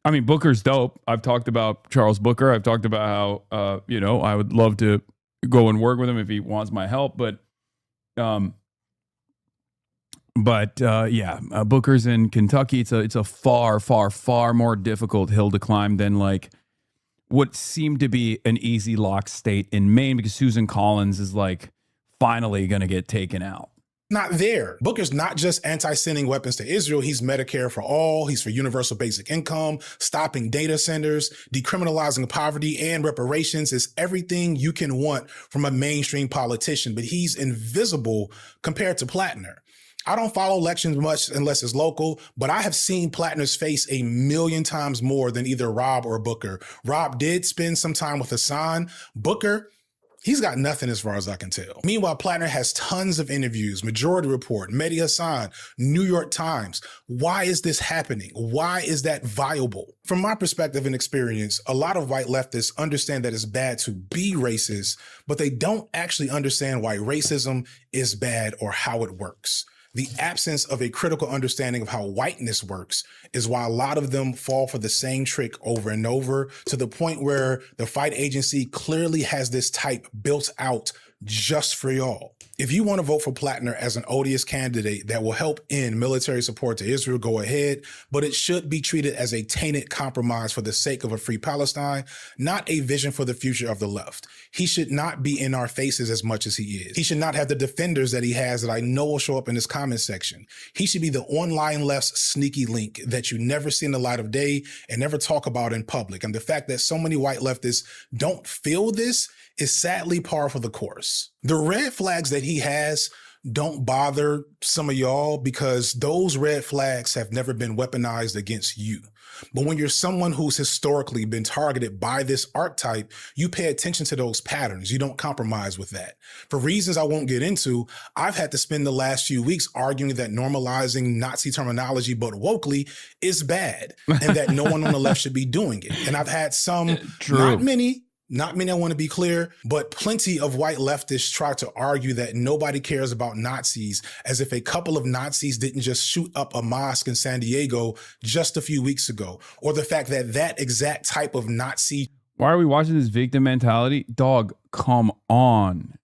I mean, Booker's dope. I've talked about Charles Booker. I've talked about how, I would love to go and work with him if he wants my help. Um, Booker's in Kentucky. It's a far, far, far more difficult hill to climb than like what seemed to be an easy lock state in Maine, because Susan Collins is like finally going to get taken out. Not there. Booker's not just anti-sending weapons to Israel. He's Medicare for all. He's for universal basic income, stopping data centers, decriminalizing poverty, and reparations. Is everything you can want from a mainstream politician, but he's invisible compared to Platner. I don't follow elections much unless it's local, but I have seen Platner's face a million times more than either Rob or Booker. Rob did spend some time with Hassan. Booker, he's got nothing as far as I can tell. Meanwhile, Platner has tons of interviews, Majority Report, Mehdi Hassan, New York Times. Why is this happening? Why is that viable? From my perspective and experience, a lot of white leftists understand that it's bad to be racist, but they don't actually understand why racism is bad or how it works. The absence of a critical understanding of how whiteness works is why a lot of them fall for the same trick over and over, to the point where the fight agency clearly has this type built out just for y'all. If you want to vote for Platner as an odious candidate that will help end military support to Israel, go ahead, but it should be treated as a tainted compromise for the sake of a free Palestine, not a vision for the future of the left. He should not be in our faces as much as he is. He should not have the defenders that he has that I know will show up in his comment section. He should be the online left's sneaky link that you never see in the light of day and never talk about in public. And the fact that so many white leftists don't feel this is sadly par for the course. The red flags that he has don't bother some of y'all because those red flags have never been weaponized against you. But when you're someone who's historically been targeted by this archetype, you pay attention to those patterns. You don't compromise with that. For reasons I won't get into, I've had to spend the last few weeks arguing that normalizing Nazi terminology, but wokely, is bad, and that no one on the left should be doing it. And I've had some, not many, I want to be clear, but plenty of white leftists try to argue that nobody cares about Nazis, as if a couple of Nazis didn't just shoot up a mosque in San Diego just a few weeks ago, or the fact that that exact type of Nazi. Why are we watching this victim mentality? Dog, come on.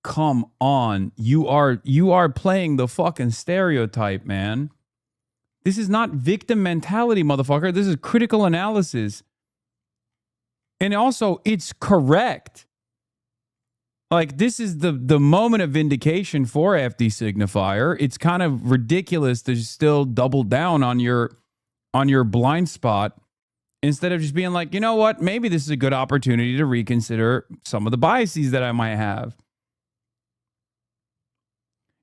Come on. You are playing the fucking stereotype, man. This is not victim mentality, motherfucker. This is critical analysis. And also, it's correct. Like, this is the moment of vindication for FD Signifier. It's kind of ridiculous to still double down on your blind spot instead of just being like, you know what, maybe this is a good opportunity to reconsider some of the biases that I might have.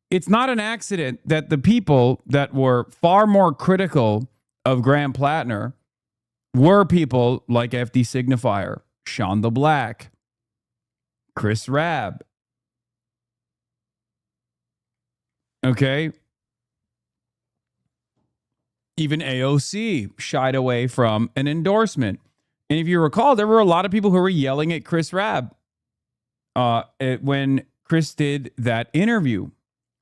It's not an accident that the people that were far more critical of Graham Platner were people like FD Signifier, Sean the Black, Chris Rabb. Okay? Even AOC shied away from an endorsement. And if you recall, there were a lot of people who were yelling at Chris Rabb when Chris did that interview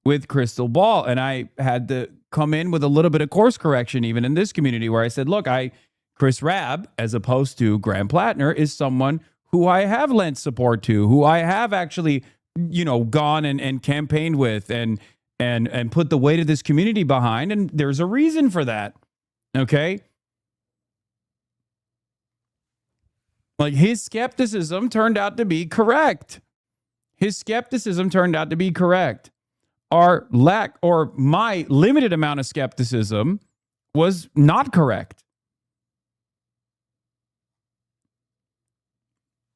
with Crystal Ball. And I had to come in with a little bit of course correction, even in this community, where I said, look, Chris Rabb, as opposed to Graham Platner, is someone who I have lent support to, who I have actually, gone and campaigned with and put the weight of this community behind. And there's a reason for that. Okay. Like, his skepticism turned out to be correct. Our lack, or my limited amount of skepticism, was not correct.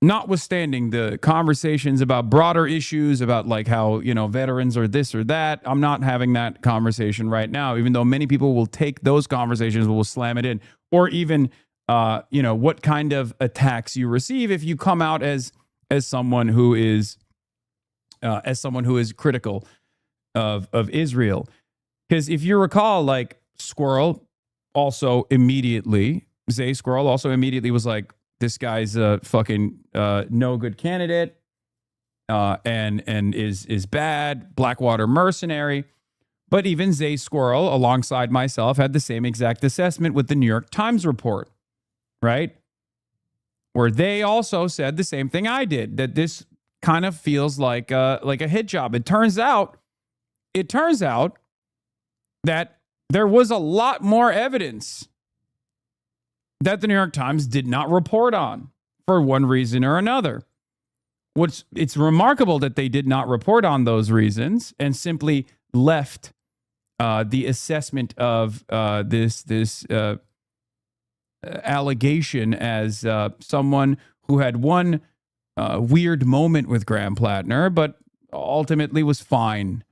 Notwithstanding the conversations about broader issues about like how, veterans are this or that, I'm not having that conversation right now, even though many people will take those conversations, will slam it in, or even, what kind of attacks you receive if you come out as someone who is critical of Israel. Because if you recall, like Zay Squirrel also immediately was like, this guy's a fucking no good candidate and is bad, Blackwater mercenary. But even Zay Squirrel, alongside myself, had the same exact assessment with the New York Times report, right? Where they also said the same thing I did, that this kind of feels like a hit job. It turns out that there was a lot more evidence that the New York Times did not report on for one reason or another. It's remarkable that they did not report on those reasons and simply left the assessment of this allegation as someone who had one weird moment with Graham Platner, but ultimately was fine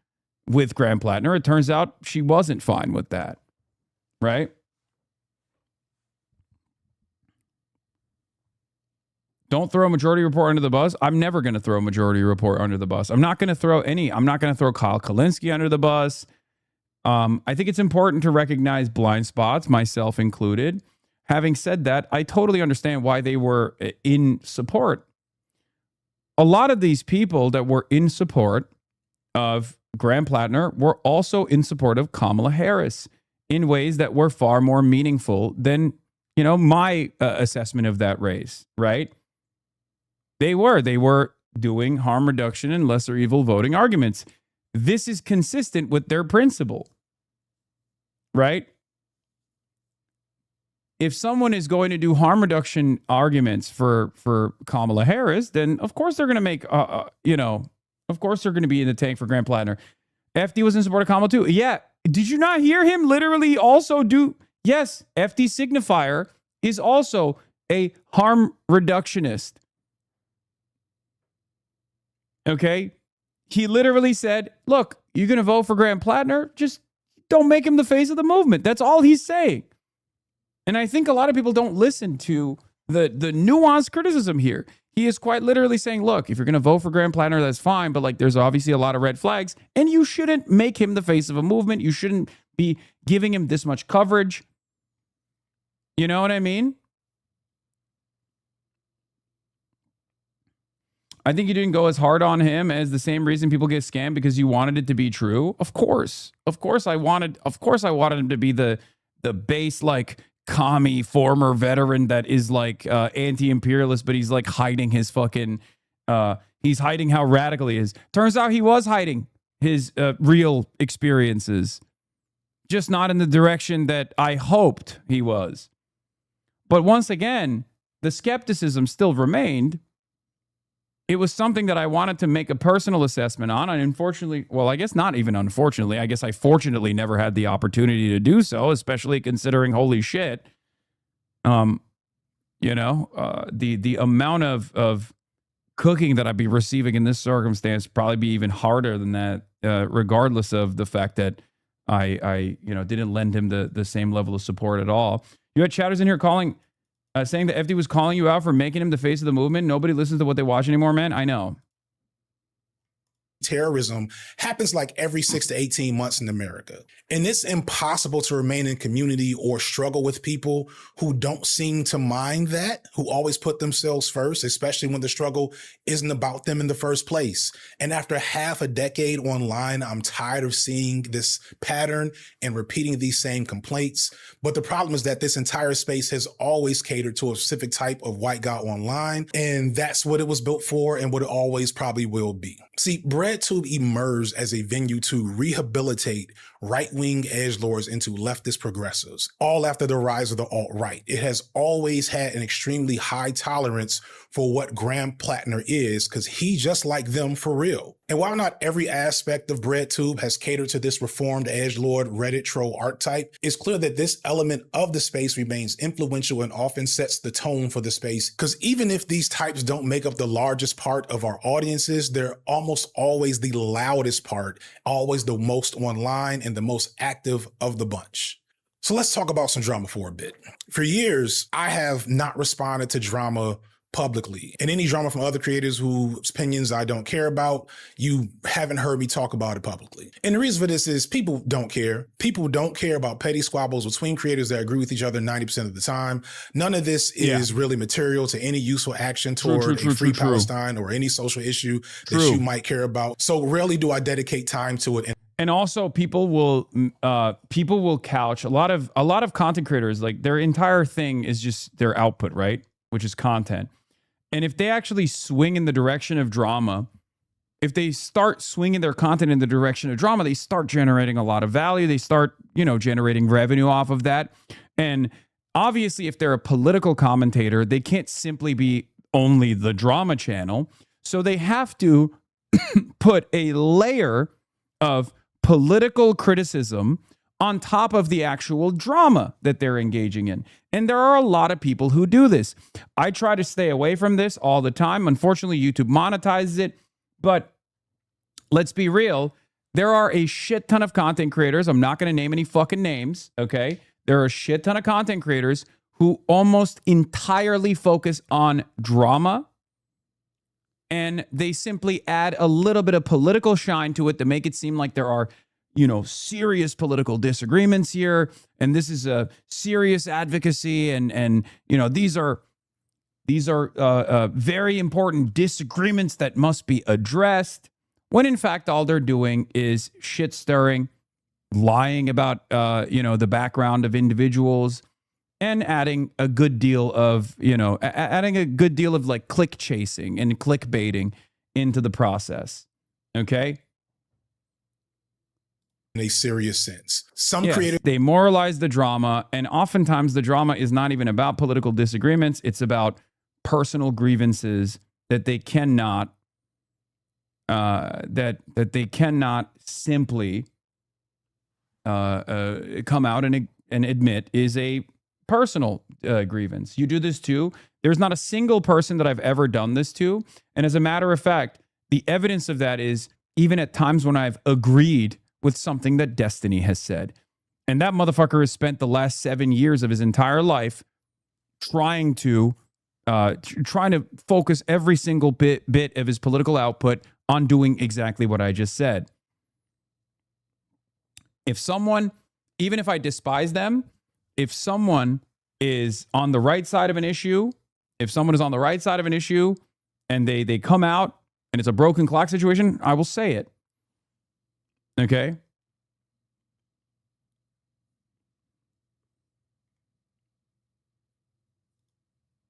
with Graham Platner. It turns out she wasn't fine with that, right? Don't throw a Majority Report under the bus. I'm never going to throw a Majority Report under the bus. I'm not going to throw Kyle Kalinske under the bus. I think it's important to recognize blind spots, myself included. Having said that, I totally understand why they were in support. A lot of these people that were in support of Graham Platner were also in support of Kamala Harris in ways that were far more meaningful than, my assessment of that race, right? They were doing harm reduction and lesser evil voting arguments. This is consistent with their principle, right? If someone is going to do harm reduction arguments for Kamala Harris, then of course they're going to make, of course they're going to be in the tank for Graham Platner. FD was in support of Kamala too. Yeah. Did you not hear him literally also do? Yes. FD Signifier is also a harm reductionist. Okay. He literally said, look, you're going to vote for Graham Platner. Just don't make him the face of the movement. That's all he's saying. And I think a lot of people don't listen to the nuanced criticism here. He is quite literally saying, look, if you're going to vote for Graham Platner, that's fine. But there's obviously a lot of red flags and you shouldn't make him the face of a movement. You shouldn't be giving him this much coverage. You know what I mean? I think you didn't go as hard on him as the same reason people get scammed because you wanted it to be true. Of course I wanted him to be the base, commie former veteran that is anti-imperialist, but he's hiding his fucking, he's hiding how radical he is. Turns out he was hiding his real experiences, just not in the direction that I hoped he was. But once again, the skepticism still remained. It was something that I wanted to make a personal assessment on. And unfortunately, well, I guess not even unfortunately, I guess I fortunately never had the opportunity to do so, especially considering, holy shit, the amount of cooking that I'd be receiving in this circumstance probably be even harder than that, regardless of the fact that I didn't lend him the same level of support at all. You had chatters in here saying that FD was calling you out for making him the face of the movement. Nobody listens to what they watch anymore, man. I know. Terrorism happens every 6 to 18 months in America. And it's impossible to remain in community or struggle with people who don't seem to mind that, who always put themselves first, especially when the struggle isn't about them in the first place. And after half a decade online, I'm tired of seeing this pattern and repeating these same complaints. But the problem is that this entire space has always catered to a specific type of white guy online. And that's what it was built for and what it always probably will be. See, BreadTube emerged as a venue to rehabilitate right-wing edgelords into leftist progressives, all after the rise of the alt-right. It has always had an extremely high tolerance for what Graham Platner is, because he's just like them for real. And while not every aspect of BreadTube has catered to this reformed edgelord Reddit troll archetype, it's clear that this element of the space remains influential and often sets the tone for the space. Because even if these types don't make up the largest part of our audiences, they're almost always the loudest part, always the most online and the most active of the bunch. So let's talk about some drama for a bit. For years, I have not responded to drama publicly. And any drama from other creators whose opinions I don't care about, you haven't heard me talk about it publicly. And the reason for this is people don't care. People don't care about petty squabbles between creators that agree with each other 90% of the time. None of this is really material to any useful action toward a free Palestine or any social issue that you might care about. So rarely do I dedicate time to it. And also people will couch a lot of content creators, like their entire thing is just their output, right? Which is content. And if they actually swing in the direction of drama, if they start swinging their content in the direction of drama, they start generating a lot of value. They start, generating revenue off of that. And obviously, if they're a political commentator, they can't simply be only the drama channel. So they have to put a layer of political criticism on top of the actual drama that they're engaging in. And there are a lot of people who do this. I try to stay away from this all the time. Unfortunately, YouTube monetizes it. But let's be real. There are a shit ton of content creators. I'm not going to name any fucking names, okay? There are a shit ton of content creators who almost entirely focus on drama, and they simply add a little bit of political shine to it to make it seem like there are, serious political disagreements here, and this is a serious advocacy, and these are very important disagreements that must be addressed, when in fact all they're doing is shit stirring, lying about the background of individuals, and adding a good deal of like click chasing and clickbaiting into the process. Okay. In a serious sense. They moralize the drama, and oftentimes the drama is not even about political disagreements. It's about personal grievances that they cannot that they cannot simply come out and admit is a personal grievance. You do this too. There's not a single person that I've ever done this to. And as a matter of fact, the evidence of that is even at times when I've agreed with something that Destiny has said. And that motherfucker has spent the last 7 years of his entire life trying to focus every single bit of his political output on doing exactly what I just said. If someone, even if I despise them, if someone is on the right side of an issue, and they come out and it's a broken clock situation, I will say it. Okay?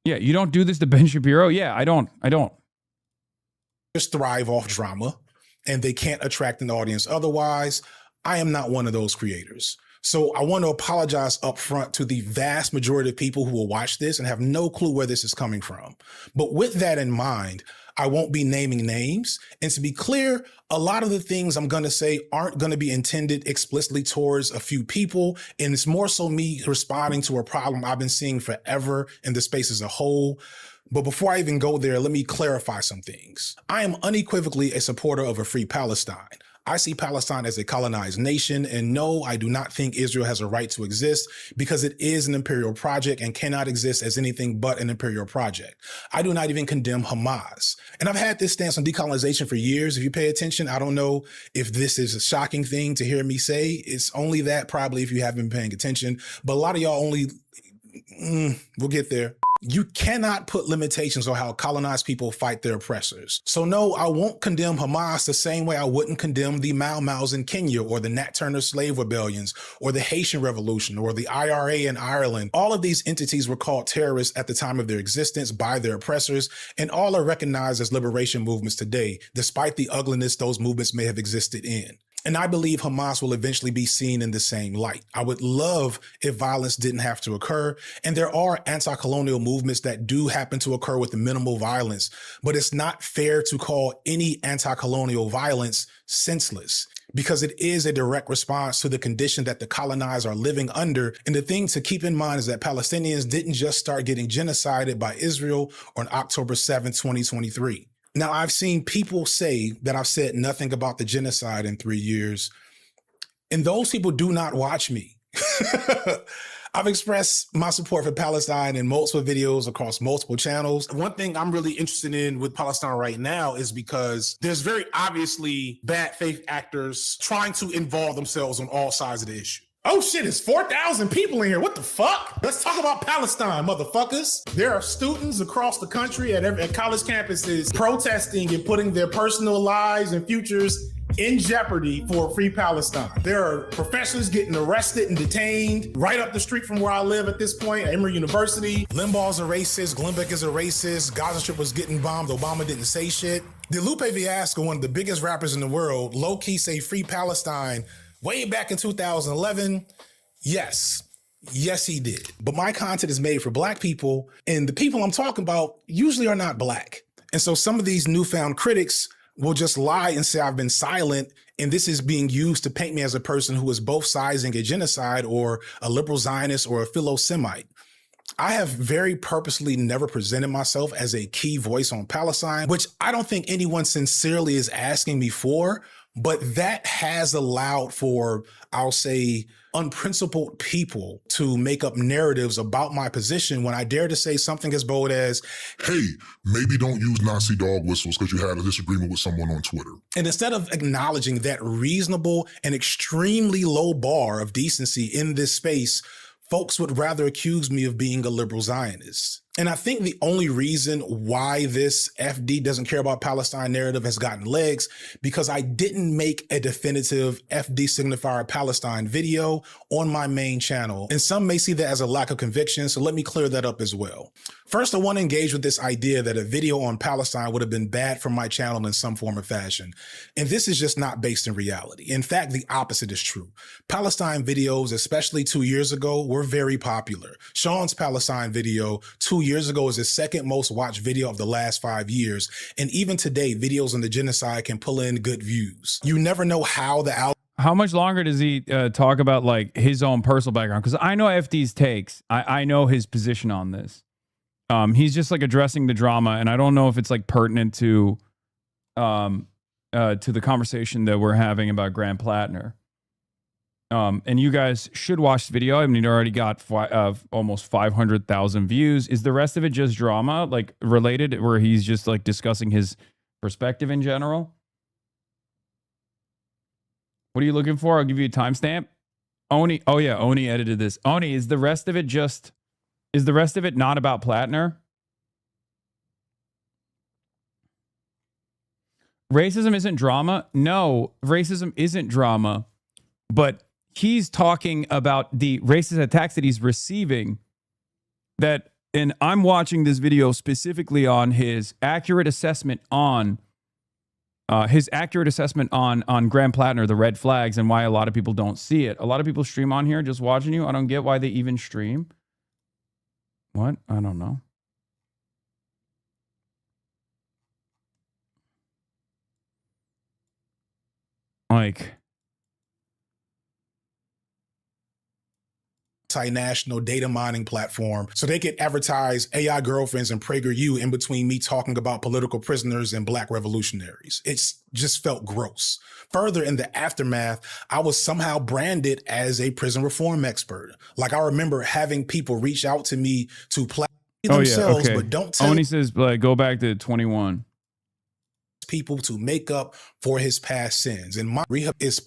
Yeah, you don't do this to Ben Shapiro? Yeah, I don't. Just thrive off drama, and they can't attract an audience otherwise. I am not one of those creators. So I want to apologize up front to the vast majority of people who will watch this and have no clue where this is coming from. But with that in mind, I won't be naming names. And to be clear, a lot of the things I'm going to say aren't going to be intended explicitly towards a few people. And it's more so me responding to a problem I've been seeing forever in the space as a whole. But before I even go there, let me clarify some things. I am unequivocally a supporter of a free Palestine. I see Palestine as a colonized nation, and no, I do not think Israel has a right to exist because it is an imperial project and cannot exist as anything but an imperial project. I do not even condemn Hamas. And I've had this stance on decolonization for years. If you pay attention, I don't know if this is a shocking thing to hear me say. It's only that probably if you haven't been paying attention, but a lot of y'all only, we'll get there. You cannot put limitations on how colonized people fight their oppressors. So no, I won't condemn Hamas the same way I wouldn't condemn the Mau Mau's in Kenya or the Nat Turner slave rebellions or the Haitian Revolution or the IRA in Ireland. All of these entities were called terrorists at the time of their existence by their oppressors, and all are recognized as liberation movements today, despite the ugliness those movements may have existed in. And I believe Hamas will eventually be seen in the same light. I would love if violence didn't have to occur. And there are anti-colonial movements that do happen to occur with minimal violence, but it's not fair to call any anti-colonial violence senseless, because it is a direct response to the condition that the colonized are living under. And the thing to keep in mind is that Palestinians didn't just start getting genocided by Israel on October 7, 2023. Now, I've seen people say that I've said nothing about the genocide in 3 years, and those people do not watch me. I've expressed my support for Palestine in multiple videos across multiple channels. One thing I'm really interested in with Palestine right now is because there's very obviously bad faith actors trying to involve themselves on all sides of the issue. Oh shit, it's 4,000 people in here. What the fuck? Let's talk about Palestine, motherfuckers. There are students across the country at college campuses protesting and putting their personal lives and futures in jeopardy for free Palestine. There are professors getting arrested and detained right up the street from where I live at this point, at Emory University. Limbaugh's a racist, Glenbeck is a racist, Gaza Strip was getting bombed, Obama didn't say shit. Did Lupe Fiasco, one of the biggest rappers in the world, low-key say free Palestine way back in 2011? Yes. Yes, he did. But my content is made for black people, and the people I'm talking about usually are not black. And so some of these newfound critics will just lie and say I've been silent, and this is being used to paint me as a person who is both sizing a genocide or a liberal Zionist or a Philo-Semite. I have very purposely never presented myself as a key voice on Palestine, which I don't think anyone sincerely is asking me for, but that has allowed for, I'll say, unprincipled people to make up narratives about my position when I dare to say something as bold as, hey, maybe don't use Nazi dog whistles because you had a disagreement with someone on Twitter. And instead of acknowledging that reasonable and extremely low bar of decency in this space, folks would rather accuse me of being a liberal Zionist. And I think the only reason why this FD doesn't care about Palestine narrative has gotten legs, because I didn't make a definitive FD signifier Palestine video on my main channel. And some may see that as a lack of conviction, so let me clear that up as well. First, I want to engage with this idea that a video on Palestine would have been bad for my channel in some form or fashion. And this is just not based in reality. In fact, the opposite is true. Palestine videos, especially 2 years ago, were very popular. Sean's Palestine video 2 years ago is the second most watched video of the last 5 years. And even today, videos on the genocide can pull in good views. You never know how the How much longer does he talk about like his own personal background? Because I know FD's takes. I know his position on this. He's just like addressing the drama, and I don't know if it's like pertinent to the conversation that we're having about Graham Platner. And you guys should watch the video. I mean, it already got almost 500,000 views. Is the rest of it just drama, like related, where he's just like discussing his perspective in general? What are you looking for? I'll give you a timestamp. Oni, oh yeah, Oni edited this. Oni, is the rest of it not about Platner? Racism isn't drama. No, racism isn't drama, but he's talking about the racist attacks that he's receiving. And I'm watching this video specifically on his accurate assessment on Graham Platner, the red flags, and why a lot of people don't see it. A lot of people stream on here just watching you. I don't get why they even stream. What? I don't know. Like, multinational data mining platform so they could advertise AI girlfriends and PragerU in between me talking about political prisoners and black revolutionaries. It's just felt gross. Further, in the aftermath, I was somehow branded as a prison reform expert. Like, I remember having people reach out to me to play themselves, but don't tell. Oni says, like, go back to 21. People to make up for his past sins. And my rehab is,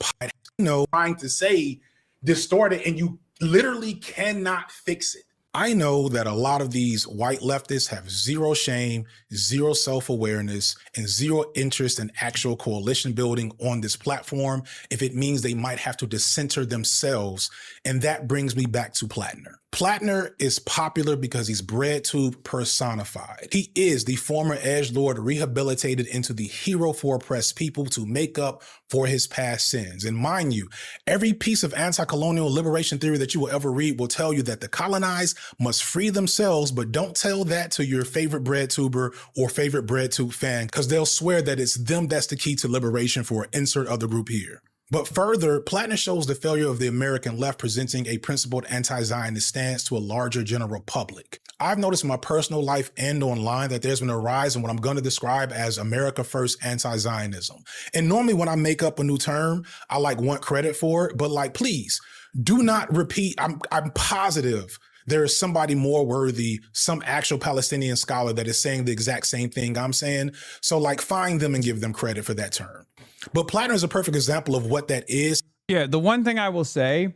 trying to say distorted, and you literally cannot fix it. I know that a lot of these white leftists have zero shame, zero self-awareness, and zero interest in actual coalition building on this platform if it means they might have to decenter themselves. And that brings me back to Platner. Platner is popular because he's BreadTube personified. He is the former edgelord rehabilitated into the hero for oppressed people to make up for his past sins. And mind you, every piece of anti-colonial liberation theory that you will ever read will tell you that the colonized must free themselves, but don't tell that to your favorite BreadTuber or favorite BreadTube fan, because they'll swear that it's them that's the key to liberation for insert other group here. But further, Platner shows the failure of the American left presenting a principled anti-Zionist stance to a larger general public. I've noticed in my personal life and online that there's been a rise in what I'm going to describe as America First anti-Zionism. And normally when I make up a new term, I want credit for it, but please do not repeat. I'm positive there is somebody more worthy, some actual Palestinian scholar that is saying the exact same thing I'm saying. So find them and give them credit for that term. But Platner is a perfect example of what that is. Yeah, the one thing I will say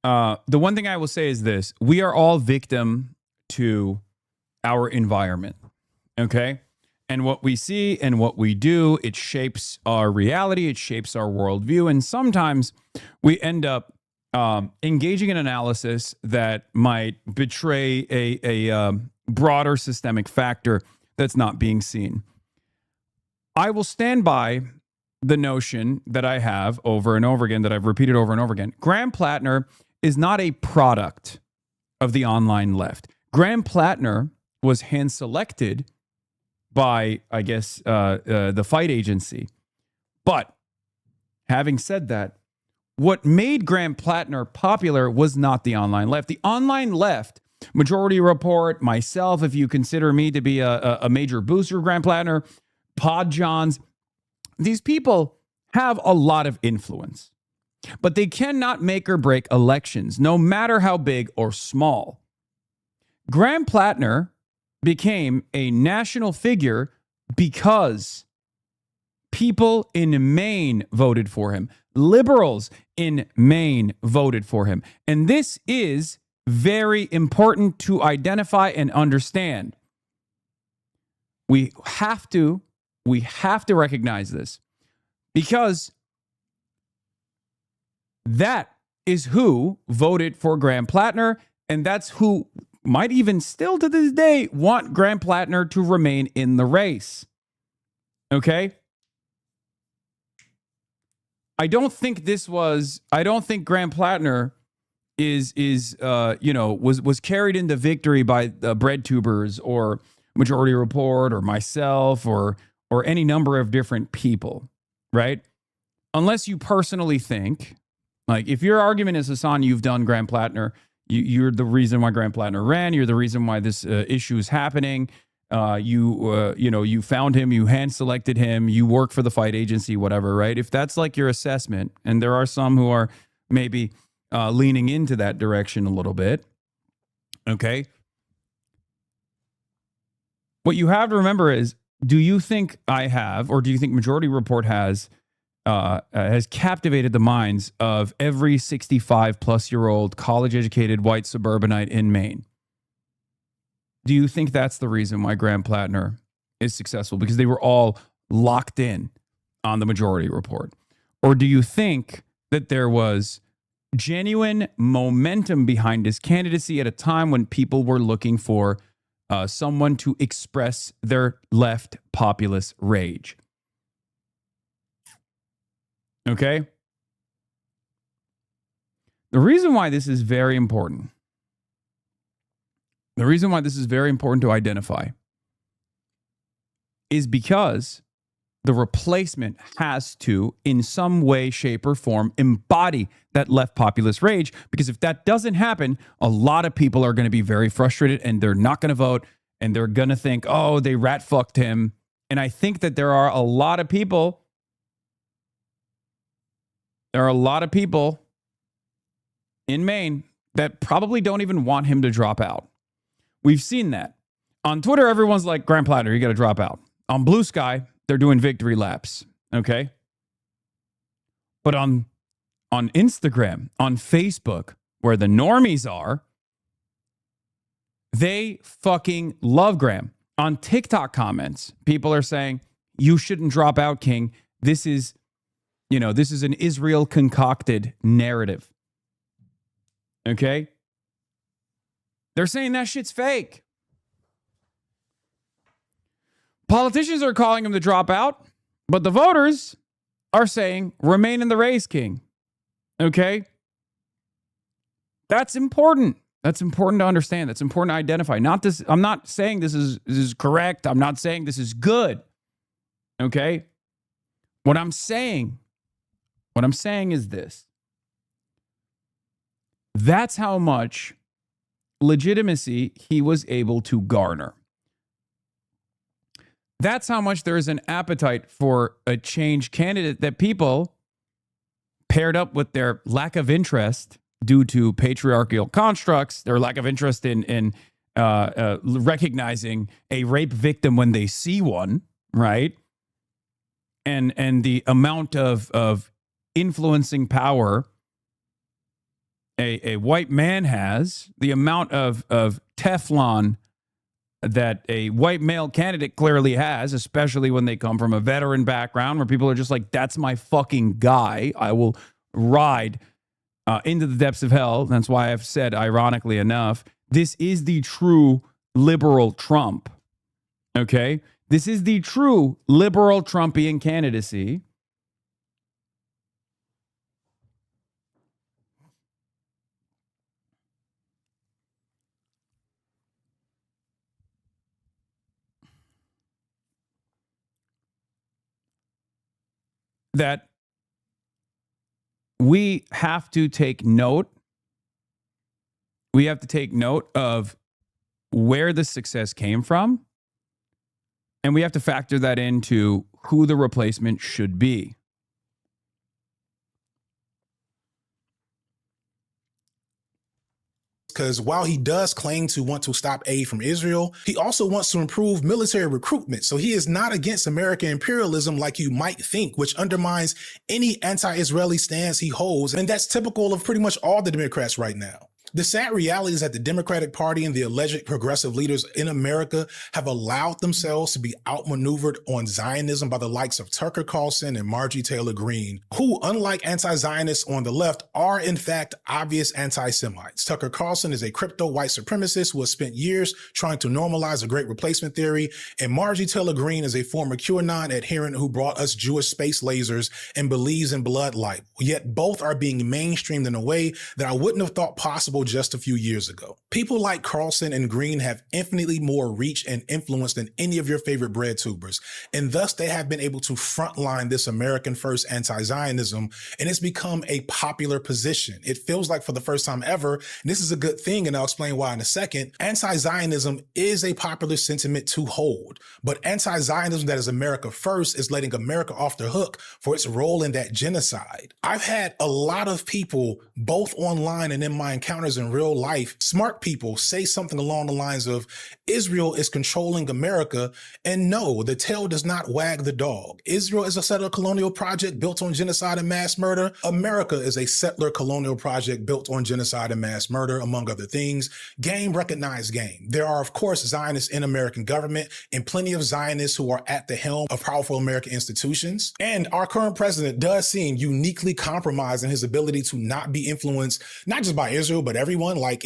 is this: we are all victim to our environment. Okay, And what we see and what we do, it shapes our reality, it shapes our worldview. And sometimes we end up engaging in analysis that might betray a broader systemic factor that's not being seen. I will stand by the notion that I have over and over again, that I've repeated over and over again. Graham Platner is not a product of the online left. Graham Platner was hand selected by, I guess, the fight agency. But having said that, what made Graham Platner popular was not the online left. The online left, Majority Report, myself, if you consider me to be a major booster of Graham Platner, Pod Johns, these people have a lot of influence, but they cannot make or break elections, no matter how big or small. Graham Platner became a national figure because people in Maine voted for him. Liberals in Maine voted for him. And this is very important to identify and understand. We have to recognize this, because that is who voted for Graham Platner, and that's who might even still to this day want Graham Platner to remain in the race. Okay? I don't think Graham Platner was carried into victory by bread tubers or Majority Report or myself or any number of different people, right? Unless you personally think, like, if your argument is, Hassan, you've done Graham Platner, you're the reason why Graham Platner ran, you're the reason why this issue is happening, you found him, you hand selected him, you work for the fight agency, whatever, right? If that's like your assessment, and there are some who are maybe leaning into that direction a little bit, okay? What you have to remember is, do you think I have, or do you think Majority Report has captivated the minds of every 65-plus-year-old college-educated white suburbanite in Maine? Do you think that's the reason why Graham Platner is successful? Because they were all locked in on the Majority Report? Or do you think that there was genuine momentum behind his candidacy at a time when people were looking for someone to express their left populist rage? Okay? The reason why this is very important, to identify is because the replacement has to, in some way, shape, or form, embody that left populist rage. Because if that doesn't happen, a lot of people are going to be very frustrated and they're not going to vote, and they're going to think, oh, they rat fucked him. And I think that there are a lot of people in Maine that probably don't even want him to drop out. We've seen that. On Twitter, everyone's like, Graham Platner, you got to drop out. On Blue Sky, they're doing victory laps, okay? But on Instagram, on Facebook, where the normies are, they fucking love Graham. On TikTok comments, people are saying, you shouldn't drop out, King. This is an Israel concocted narrative. Okay? They're saying that shit's fake. Politicians are calling him to drop out, but the voters are saying, remain in the race, King. Okay? That's important. That's important to understand. That's important to identify. I'm not saying this is correct. I'm not saying this is good. Okay? What I'm saying is this. That's how much legitimacy he was able to garner. That's how much there is an appetite for a change candidate that people, paired up with their lack of interest due to patriarchal constructs, their lack of interest in recognizing a rape victim when they see one, right? And the amount of influencing power a white man has, the amount of Teflon that a white male candidate clearly has, especially when they come from a veteran background where people are just like, that's my fucking guy. I will ride into the depths of hell. That's why I've said, ironically enough, this is the true liberal Trump. Okay? This is the true liberal Trumpian candidacy. That we have to take note. We have to take note of where the success came from. And we have to factor that into who the replacement should be. Because while he does claim to want to stop aid from Israel, he also wants to improve military recruitment. So he is not against American imperialism like you might think, which undermines any anti-Israeli stance he holds. And that's typical of pretty much all the Democrats right now. The sad reality is that the Democratic Party and the alleged progressive leaders in America have allowed themselves to be outmaneuvered on Zionism by the likes of Tucker Carlson and Marjorie Taylor Greene, who, unlike anti-Zionists on the left, are in fact obvious anti-Semites. Tucker Carlson is a crypto white supremacist who has spent years trying to normalize the Great Replacement theory, and Marjorie Taylor Greene is a former QAnon adherent who brought us Jewish space lasers and believes in blood libel. Yet both are being mainstreamed in a way that I wouldn't have thought possible just a few years ago. People like Carlson and Greene have infinitely more reach and influence than any of your favorite bread tubers, and thus they have been able to frontline this American first anti-Zionism, and it's become a popular position. It feels like for the first time ever, and this is a good thing, and I'll explain why in a second, anti-Zionism is a popular sentiment to hold, but anti-Zionism that is America first is letting America off the hook for its role in that genocide. I've had a lot of people, both online and in my encounters in real life, smart people, say something along the lines of Israel is controlling America, and no, the tail does not wag the dog. Israel is a settler colonial project built on genocide and mass murder. America is a settler colonial project built on genocide and mass murder, among other things. Game, recognized game. There are, of course, Zionists in American government and plenty of Zionists who are at the helm of powerful American institutions. And our current president does seem uniquely compromised in his ability to not be influenced, not just by Israel, but everyone. Like,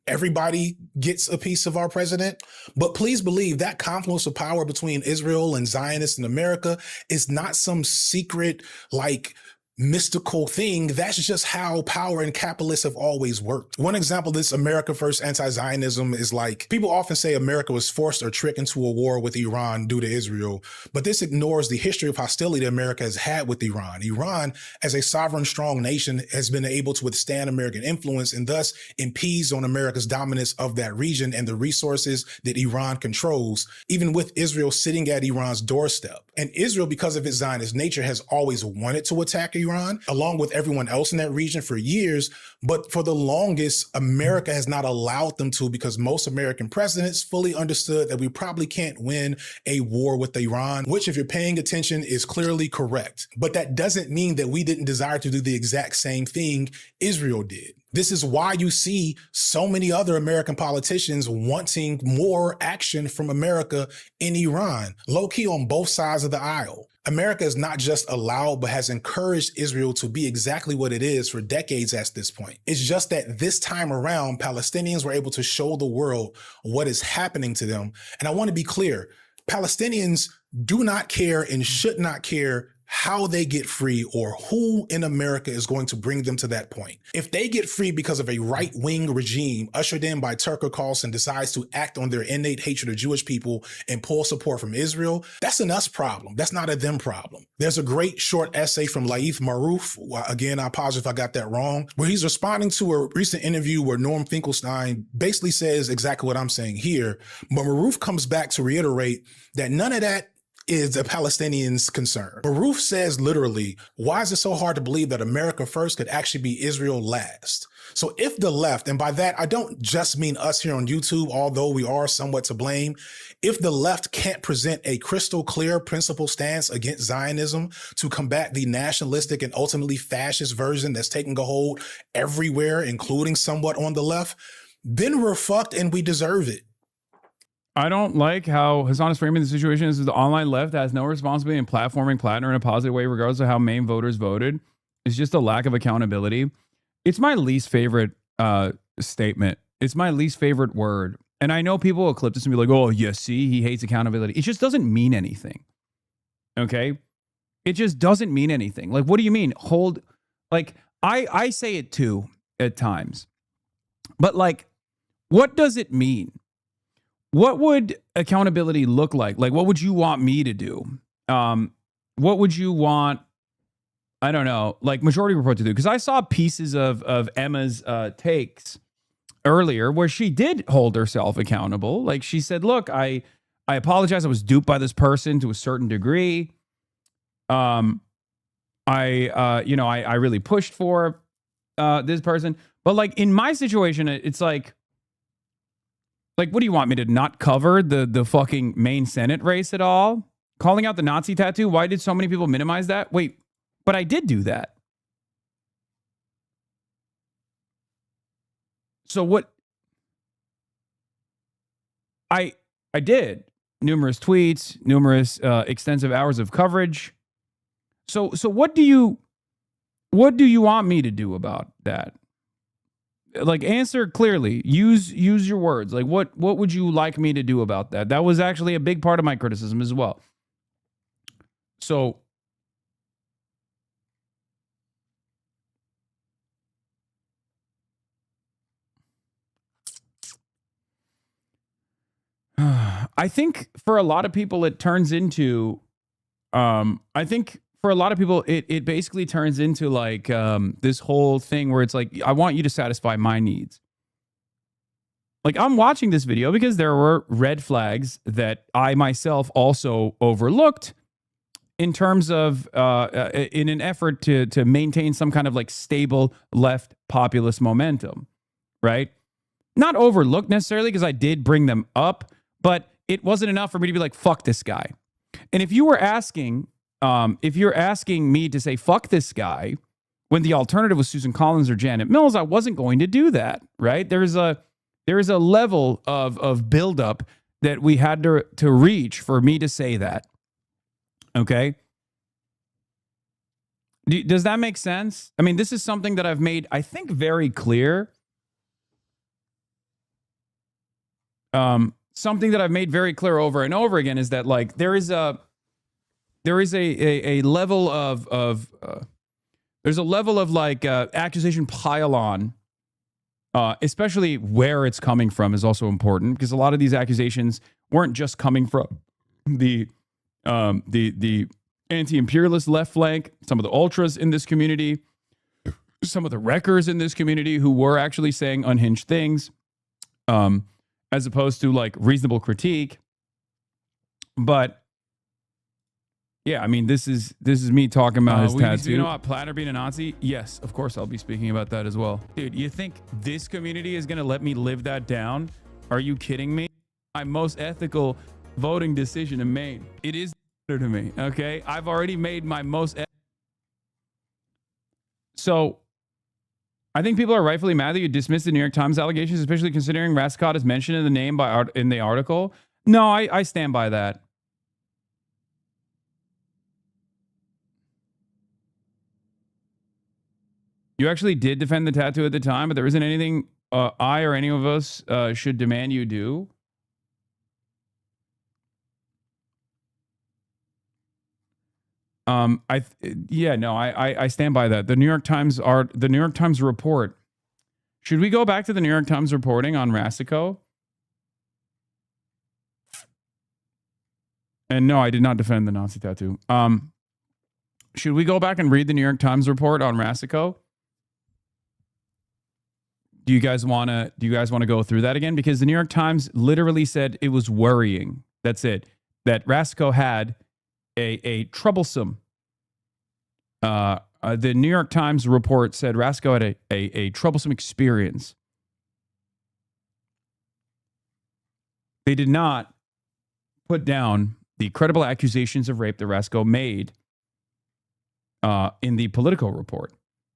everybody gets a piece of our president. But please believe that confluence of power between Israel and Zionists in America is not some secret, like, mystical thing. That's just how power and capitalists have always worked. One example of this America first anti-Zionism is, like, people often say America was forced or tricked into a war with Iran due to Israel, but this ignores the history of hostility America has had with Iran. Iran, as a sovereign, strong nation, has been able to withstand American influence and thus impedes on America's dominance of that region and the resources that Iran controls, even with Israel sitting at Iran's doorstep. And Israel, because of its Zionist nature, has always wanted to attack Iran, along with everyone else in that region for years. But for the longest, America has not allowed them to, because most American presidents fully understood that we probably can't win a war with Iran, which, if you're paying attention, is clearly correct. But that doesn't mean that we didn't desire to do the exact same thing Israel did. This is why you see so many other American politicians wanting more action from America in Iran, low-key on both sides of the aisle. America has not just allowed, but has encouraged Israel to be exactly what it is for decades at this point. It's just that this time around, Palestinians were able to show the world what is happening to them. And I want to be clear, Palestinians do not care and should not care how they get free or who in America is going to bring them to that point. If they get free because of a right-wing regime ushered in by Tucker Carlson decides to act on their innate hatred of Jewish people and pull support from Israel, that's an us problem. That's not a them problem. There's a great short essay from Laith Marouf, again, I apologize if I got that wrong, where he's responding to a recent interview where Norm Finkelstein basically says exactly what I'm saying here. But Marouf comes back to reiterate that none of that is the Palestinians' concern. Baruch says literally, why is it so hard to believe that America first could actually be Israel last? So if the left, and by that, I don't just mean us here on YouTube, although we are somewhat to blame, if the left can't present a crystal clear principled stance against Zionism to combat the nationalistic and ultimately fascist version that's taking a hold everywhere, including somewhat on the left, then we're fucked and we deserve it. I don't like how Hassan is framing the situation as the online left has no responsibility in platforming Platner in a positive way, regardless of how Maine voters voted. It's just a lack of accountability. It's my least favorite statement. It's my least favorite word. And I know people will clip this and be like, oh, yeah, see, he hates accountability. It just doesn't mean anything. Okay? It just doesn't mean anything. Like, what do you mean? Like, I say it too at times. But like, what does it mean? What would accountability look like? Like, what would you want me to do? What would you want, I don't know, like Majority Report to do? Because I saw pieces of Emma's takes earlier where she did hold herself accountable. Like she said, look, I apologize. I was duped by this person to a certain degree. I really pushed for this person. But like in my situation, it's like, what do you want me to not cover the fucking Maine Senate race at all? Calling out the Nazi tattoo? Why did so many people minimize that? Wait, but I did do that. So what? I did numerous tweets, numerous extensive hours of coverage. So what do you want me to do about that? Like, answer clearly. Use your words. Like, what would you like me to do about that? That was actually a big part of my criticism as well. So I think for a lot of people it turns into it basically turns into like this whole thing where it's like, I want you to satisfy my needs. Like, I'm watching this video because there were red flags that I myself also overlooked in terms of in an effort to maintain some kind of like stable left populist momentum, right? Not overlooked necessarily, because I did bring them up, but it wasn't enough for me to be like, fuck this guy. And if you're asking me to say fuck this guy when the alternative was Susan Collins or Janet Mills, I wasn't going to do that, right? There is a level of buildup that we had to reach for me to say that. Okay? Does that make sense? I mean, this is something that I've made, I think, very clear. Something that I've made very clear over and over again is that, like, there is a level of there's a level of like accusation pile on, especially where it's coming from is also important, because a lot of these accusations weren't just coming from the anti-imperialist left flank, some of the ultras in this community, some of the wreckers in this community who were actually saying unhinged things, as opposed to like reasonable critique. But yeah, I mean, this is me talking about his tattoo. You know what, Platner being a Nazi? Yes, of course I'll be speaking about that as well. Dude, you think this community is going to let me live that down? Are you kidding me? My most ethical voting decision in Maine. It is to me, okay? I've already made my most... So, I think people are rightfully mad that you dismissed the New York Times allegations, especially considering Rascott is mentioned in the name in the article. No, I stand by that. You actually did defend the tattoo at the time, but there isn't anything I or any of us should demand you do. I stand by that. The New York Times report. Should we go back to the New York Times reporting on Rasico? And no, I did not defend the Nazi tattoo. Should we go back and read the New York Times report on Rasico? Do you guys want to go through that again? Because the New York Times literally said it was worrying. That's it. That Rasico had a troublesome. The New York Times report said Rasico had a troublesome experience. They did not put down the credible accusations of rape that Rasico made in the Politico report.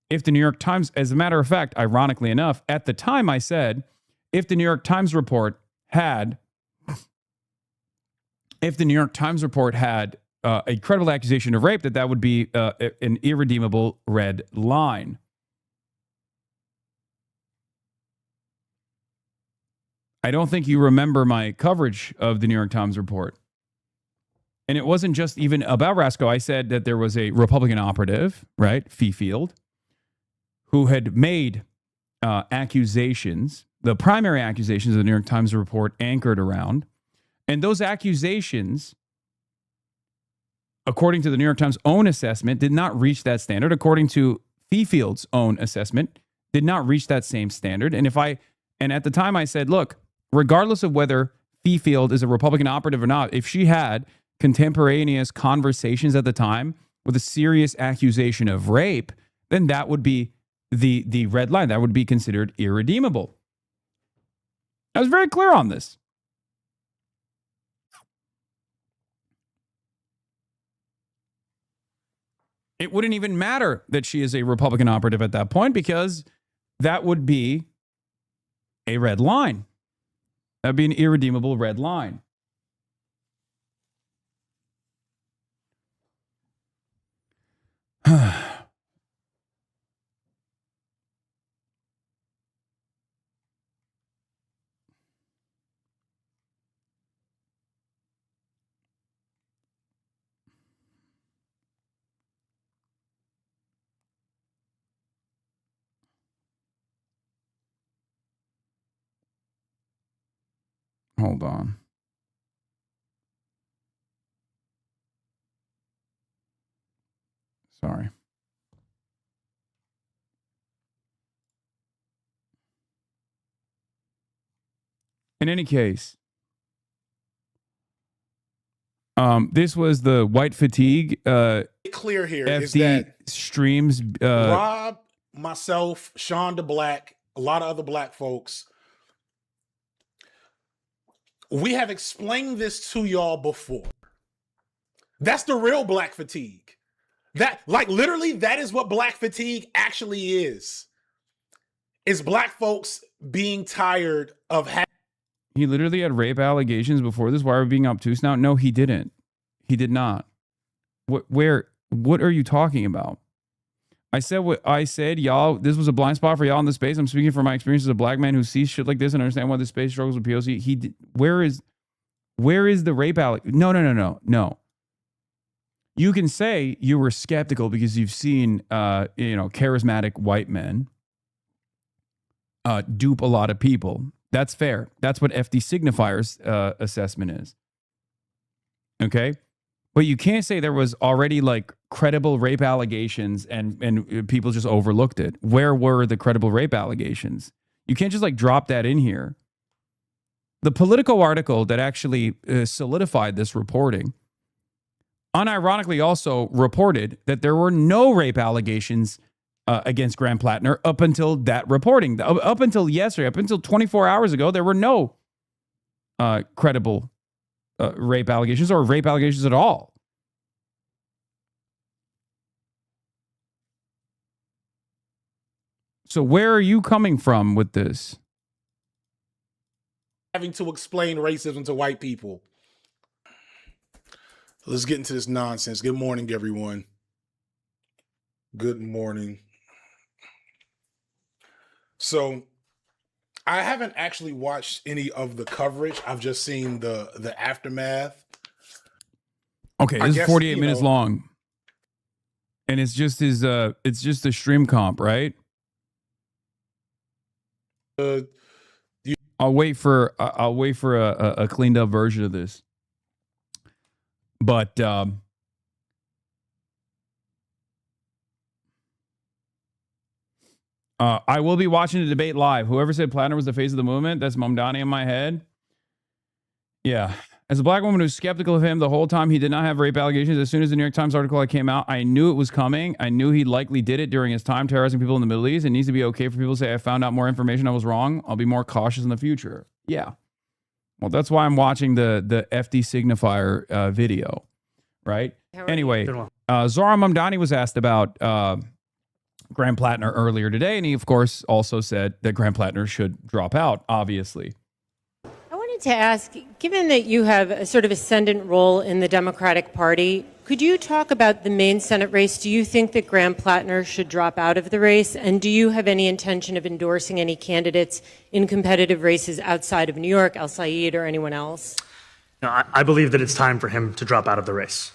If the New York Times, as a matter of fact, ironically enough, at the time I said, if the New York Times report had if the New York Times report had a credible accusation of rape, that would be an irredeemable red line. I don't think you remember my coverage of the New York Times report. And it wasn't just even about Rasco. I said that there was a Republican operative, right, Fifield, who had made accusations, the primary accusations of the New York Times report anchored around. And those accusations, according to the New York Times' own assessment, did not reach that standard. According to Fifield's own assessment, did not reach that same standard. And at the time I said, look, regardless of whether Fifield is a Republican operative or not, if she had contemporaneous conversations at the time with a serious accusation of rape, then that would be the red line. That would be considered irredeemable. I was very clear on this. It wouldn't even matter that she is a Republican operative at that point, because that would be a red line. That would be an irredeemable red line. Hold on. Sorry. In any case, this was the white fatigue. Clear here FD is that streams. Rob, myself, Sean DeBlack, a lot of other black folks, we have explained this to y'all before. That's the real black fatigue. That, like, literally, that is what black fatigue actually is. Is black folks being tired of having. He literally had rape allegations before this. Why are we being obtuse now? No, he didn't. He did not. What are you talking about? I said what I said, y'all. This was a blind spot for y'all in the space. I'm speaking from my experience as a black man who sees shit like this and understand why the space struggles with POC. Where is the rape allegation? No. You can say you were skeptical because you've seen, charismatic white men dupe a lot of people. That's fair. That's what FD Signifier's assessment is. Okay? But you can't say there was already like credible rape allegations and people just overlooked it. Where were the credible rape allegations? You can't just like drop that in here. The Politico article that actually solidified this reporting unironically also reported that there were no rape allegations against Graham Platner up until that reporting. Up until yesterday, up until 24 hours ago, there were no credible rape allegations or rape allegations at all. So where are you coming from with this? Having to explain racism to white people. Let's get into this nonsense. Good morning, everyone. Good morning. So I haven't actually watched any of the coverage. I've just seen the aftermath. Okay, this is 48 minutes long. And it's just it's just a stream comp, right? I'll wait for a cleaned up version of this. But I will be watching the debate live. Whoever said Platner was the face of the movement, that's Mamdani in my head. Yeah. As a black woman who's skeptical of him the whole time, he did not have rape allegations. As soon as the New York Times article came out, I knew it was coming. I knew he likely did it during his time terrorizing people in the Middle East. It needs to be okay for people to say, I found out more information, I was wrong. I'll be more cautious in the future. Yeah. Well, that's why I'm watching the FD Signifier video, right? Anyway, Zara Mamdani was asked about Graham Platner earlier today, and he, of course, also said that Graham Platner should drop out, obviously. I want wanted to ask, given that you have a sort of ascendant role in the Democratic Party, could you talk about the Maine Senate race? Do you think that Graham Platner should drop out of the race? And do you have any intention of endorsing any candidates in competitive races outside of New York, El Said, or anyone else? No, I believe that it's time for him to drop out of the race.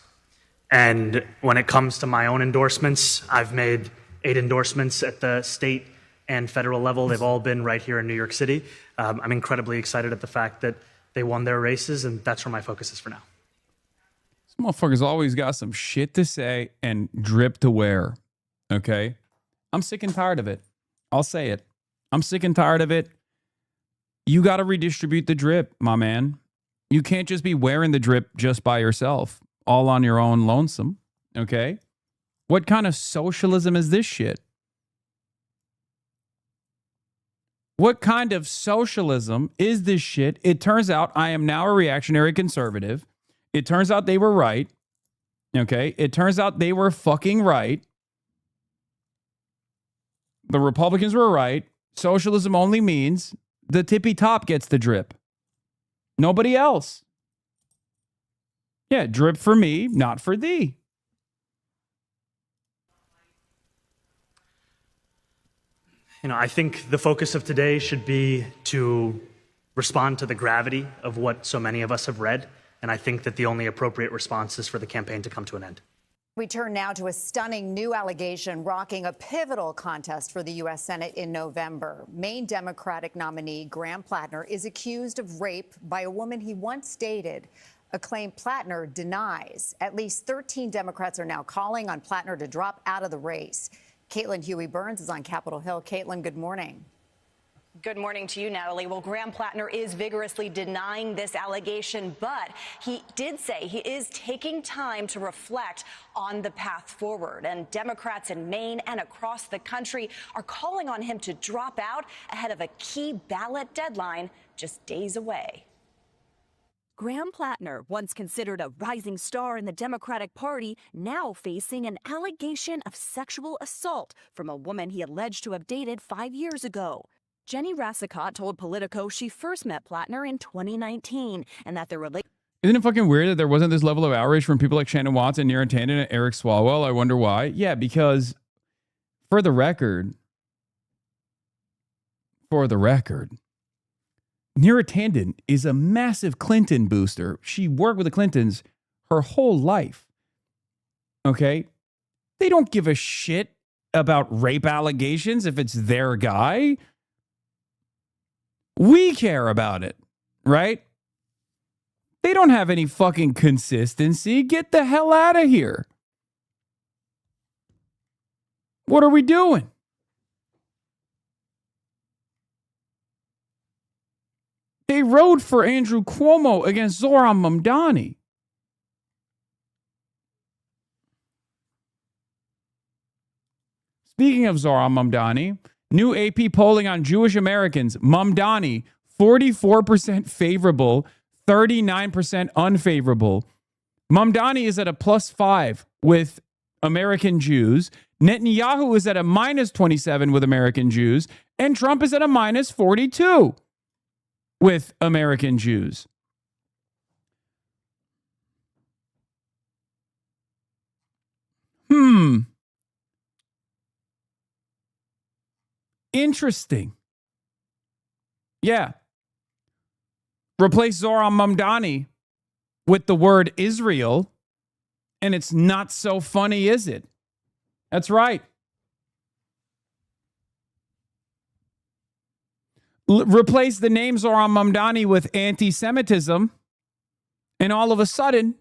And when it comes to my own endorsements, I've made 8 endorsements at the state and federal level. They've all been right here in New York City. I'm incredibly excited at the fact that they won their races, and that's where my focus is for now. This motherfucker's always got some shit to say and drip to wear. Okay? I'm sick and tired of it. I'll say it. I'm sick and tired of it. You got to redistribute the drip, my man. You can't just be wearing the drip just by yourself, all on your own lonesome. Okay? What kind of socialism is this shit? What kind of socialism is this shit? It turns out I am now a reactionary conservative. It turns out they were right. Okay? It turns out they were fucking right. The Republicans were right. Socialism only means the tippy top gets the drip. Nobody else. Yeah, drip for me, not for thee. You know, I think the focus of today should be to respond to the gravity of what so many of us have read. And I think that the only appropriate response is for the campaign to come to an end. We turn now to a stunning new allegation rocking a pivotal contest for the U.S. Senate in November. Maine Democratic nominee Graham Platner is accused of rape by a woman he once dated, a claim Platner denies. At least 13 Democrats are now calling on Platner to drop out of the race. Caitlin Huey-Burns is on Capitol Hill. Caitlin, good morning. Good morning to you, Natalie. Well, Graham Platner is vigorously denying this allegation, but he did say he is taking time to reflect on the path forward. And Democrats in Maine and across the country are calling on him to drop out ahead of a key ballot deadline just days away. Graham Platner, once considered a rising star in the Democratic Party, now facing an allegation of sexual assault from a woman he alleged to have dated 5 years ago. Jenny Rassicott told Politico she first met Platner in 2019 and that their relationship... Isn't it fucking weird that there wasn't this level of outrage from people like Shannon Watson, Neera Tanden, and Eric Swalwell? I wonder why. Yeah, because for the record, Neera Tanden is a massive Clinton booster. She worked with the Clintons her whole life. Okay? They don't give a shit about rape allegations if it's their guy. We care about it, right? They don't have any fucking consistency. Get the hell out of here. What are we doing? They rode for Andrew Cuomo against Zohran Mamdani. Speaking of Zohran Mamdani, new AP polling on Jewish Americans, Mamdani, 44% favorable, 39% unfavorable. Mamdani is at a +5 with American Jews. Netanyahu is at a -27 with American Jews. And Trump is at a -42 with American Jews. Interesting. Yeah. Replace Zohran Mamdani with the word Israel, and it's not so funny, is it? That's right. Replace the name Zohran Mamdani with anti-Semitism, and all of a sudden,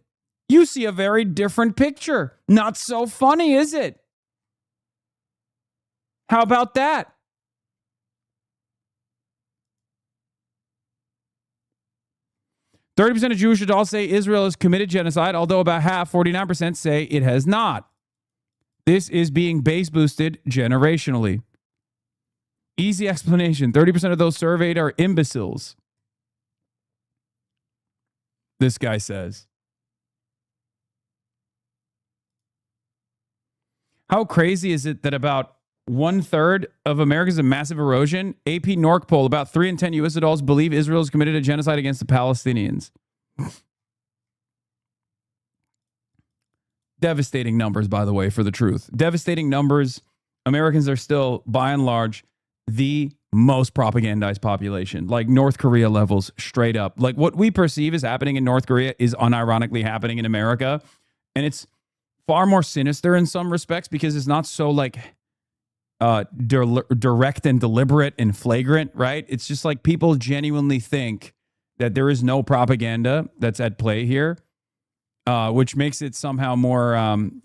you see a very different picture. Not so funny, is it? How about that? %30 of Jewish adults say Israel has committed genocide, although about half, 49%, say it has not. This is being base boosted generationally. Easy explanation. 30% of those surveyed are imbeciles. This guy says. How crazy is it that about 1/3 of America's a massive erosion. AP NORC poll, about 3 in 10 U.S. adults believe Israel has committed a genocide against the Palestinians. Devastating numbers, by the way, for the truth. Devastating numbers. Americans are still, by and large, the most propagandized population. Like North Korea levels, straight up. Like what we perceive as happening in North Korea is unironically happening in America. And it's far more sinister in some respects because it's not so like direct and deliberate and flagrant, right? It's just like people genuinely think that there is no propaganda that's at play here, which makes it somehow more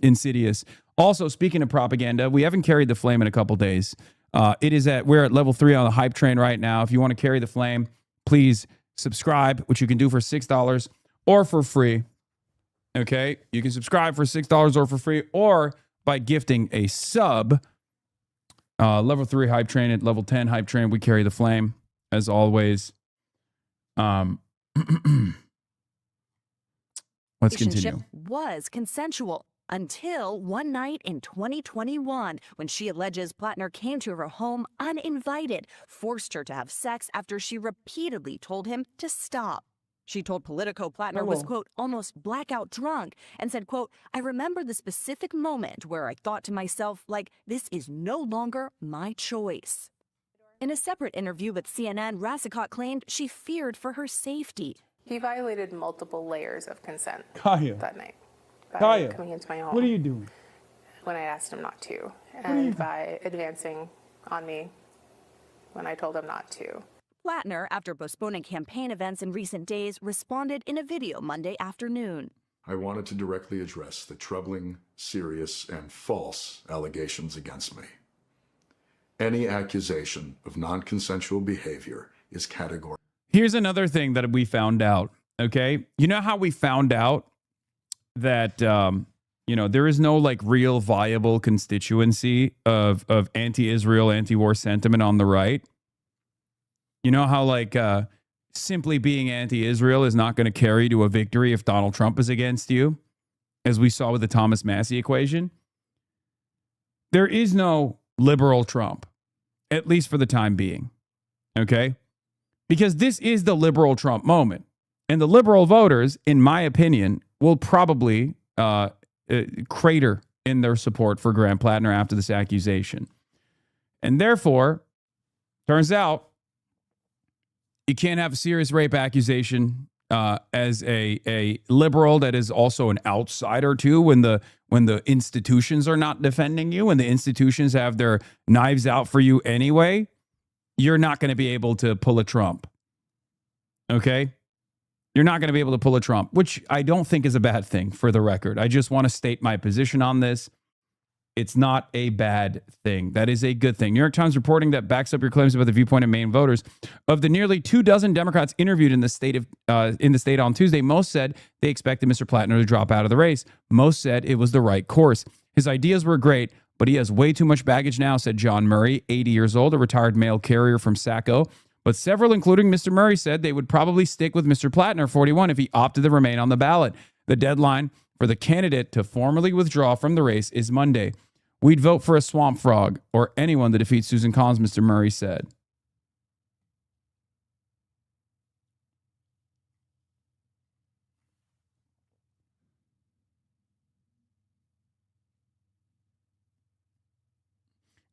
insidious. Also, speaking of propaganda, we haven't carried the flame in a couple days. We're at level 3 on the hype train right now. If you want to carry the flame, please subscribe, which you can do for $6 or for free. Okay, you can subscribe for $6 or for free, or by gifting a sub. Level 3 hype train at level 10 hype train. We carry the flame as always. Let's continue. Relationship was consensual until one night in 2021 when she alleges Platner came to her home uninvited, forced her to have sex after she repeatedly told him to stop. She told Politico Platner was, quote, almost blackout drunk and said, quote, I remember the specific moment where I thought to myself, like, this is no longer my choice. In a separate interview with CNN, Rassicot claimed she feared for her safety. He violated multiple layers of consent Kaya. that night by Kaya, coming into my home what are you doing? when I asked him not to, and by advancing on me when I told him not to. Platner, after postponing campaign events in recent days, responded in a video Monday afternoon. I wanted to directly address the troubling, serious, and false allegations against me. Any accusation of non-consensual behavior is categorical. Here's another thing that we found out, okay? You know how we found out that, there is no, like, real viable constituency of anti-Israel, anti-war sentiment on the right? You know how, like, simply being anti-Israel is not going to carry to a victory if Donald Trump is against you, as we saw with the Thomas Massey equation? There is no liberal Trump, at least for the time being, okay? Because this is the liberal Trump moment. And the liberal voters, in my opinion, will probably crater in their support for Graham Platner after this accusation. And therefore, turns out, you can't have a serious rape accusation as a liberal that is also an outsider too. When the institutions are not defending you, when the institutions have their knives out for you anyway, you're not going to be able to pull a Trump. Okay, you're not going to be able to pull a Trump, which I don't think is a bad thing. For the record, I just want to state my position on this. It's not a bad thing. That is a good thing. New York Times reporting that backs up your claims about the viewpoint of Maine voters. Of the nearly 24 Democrats interviewed in the state on Tuesday, most said they expected Mr. Platner to drop out of the race. Most said it was the right course. His ideas were great, but he has way too much baggage now, said John Murray, 80 years old, a retired mail carrier from Saco. But several, including Mr. Murray, said they would probably stick with Mr. Platner, 41, if he opted to remain on the ballot. The deadline for the candidate to formally withdraw from the race is Monday. We'd vote for a swamp frog or anyone that defeats Susan Collins, Mr. Murray said.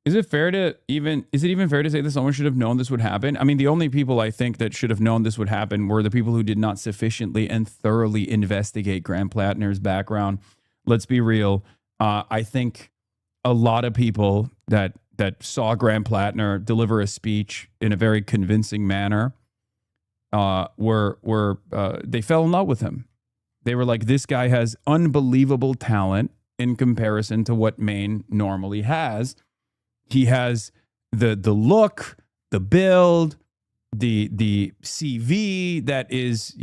Is it even fair to say that someone should have known this would happen? I mean, the only people I think that should have known this would happen were the people who did not sufficiently and thoroughly investigate Graham Platner's background. Let's be real. I think a lot of people that saw Graham Platner deliver a speech in a very convincing manner they fell in love with him. They were like, this guy has unbelievable talent in comparison to what Maine normally has. He has the look, the build, the CV that is,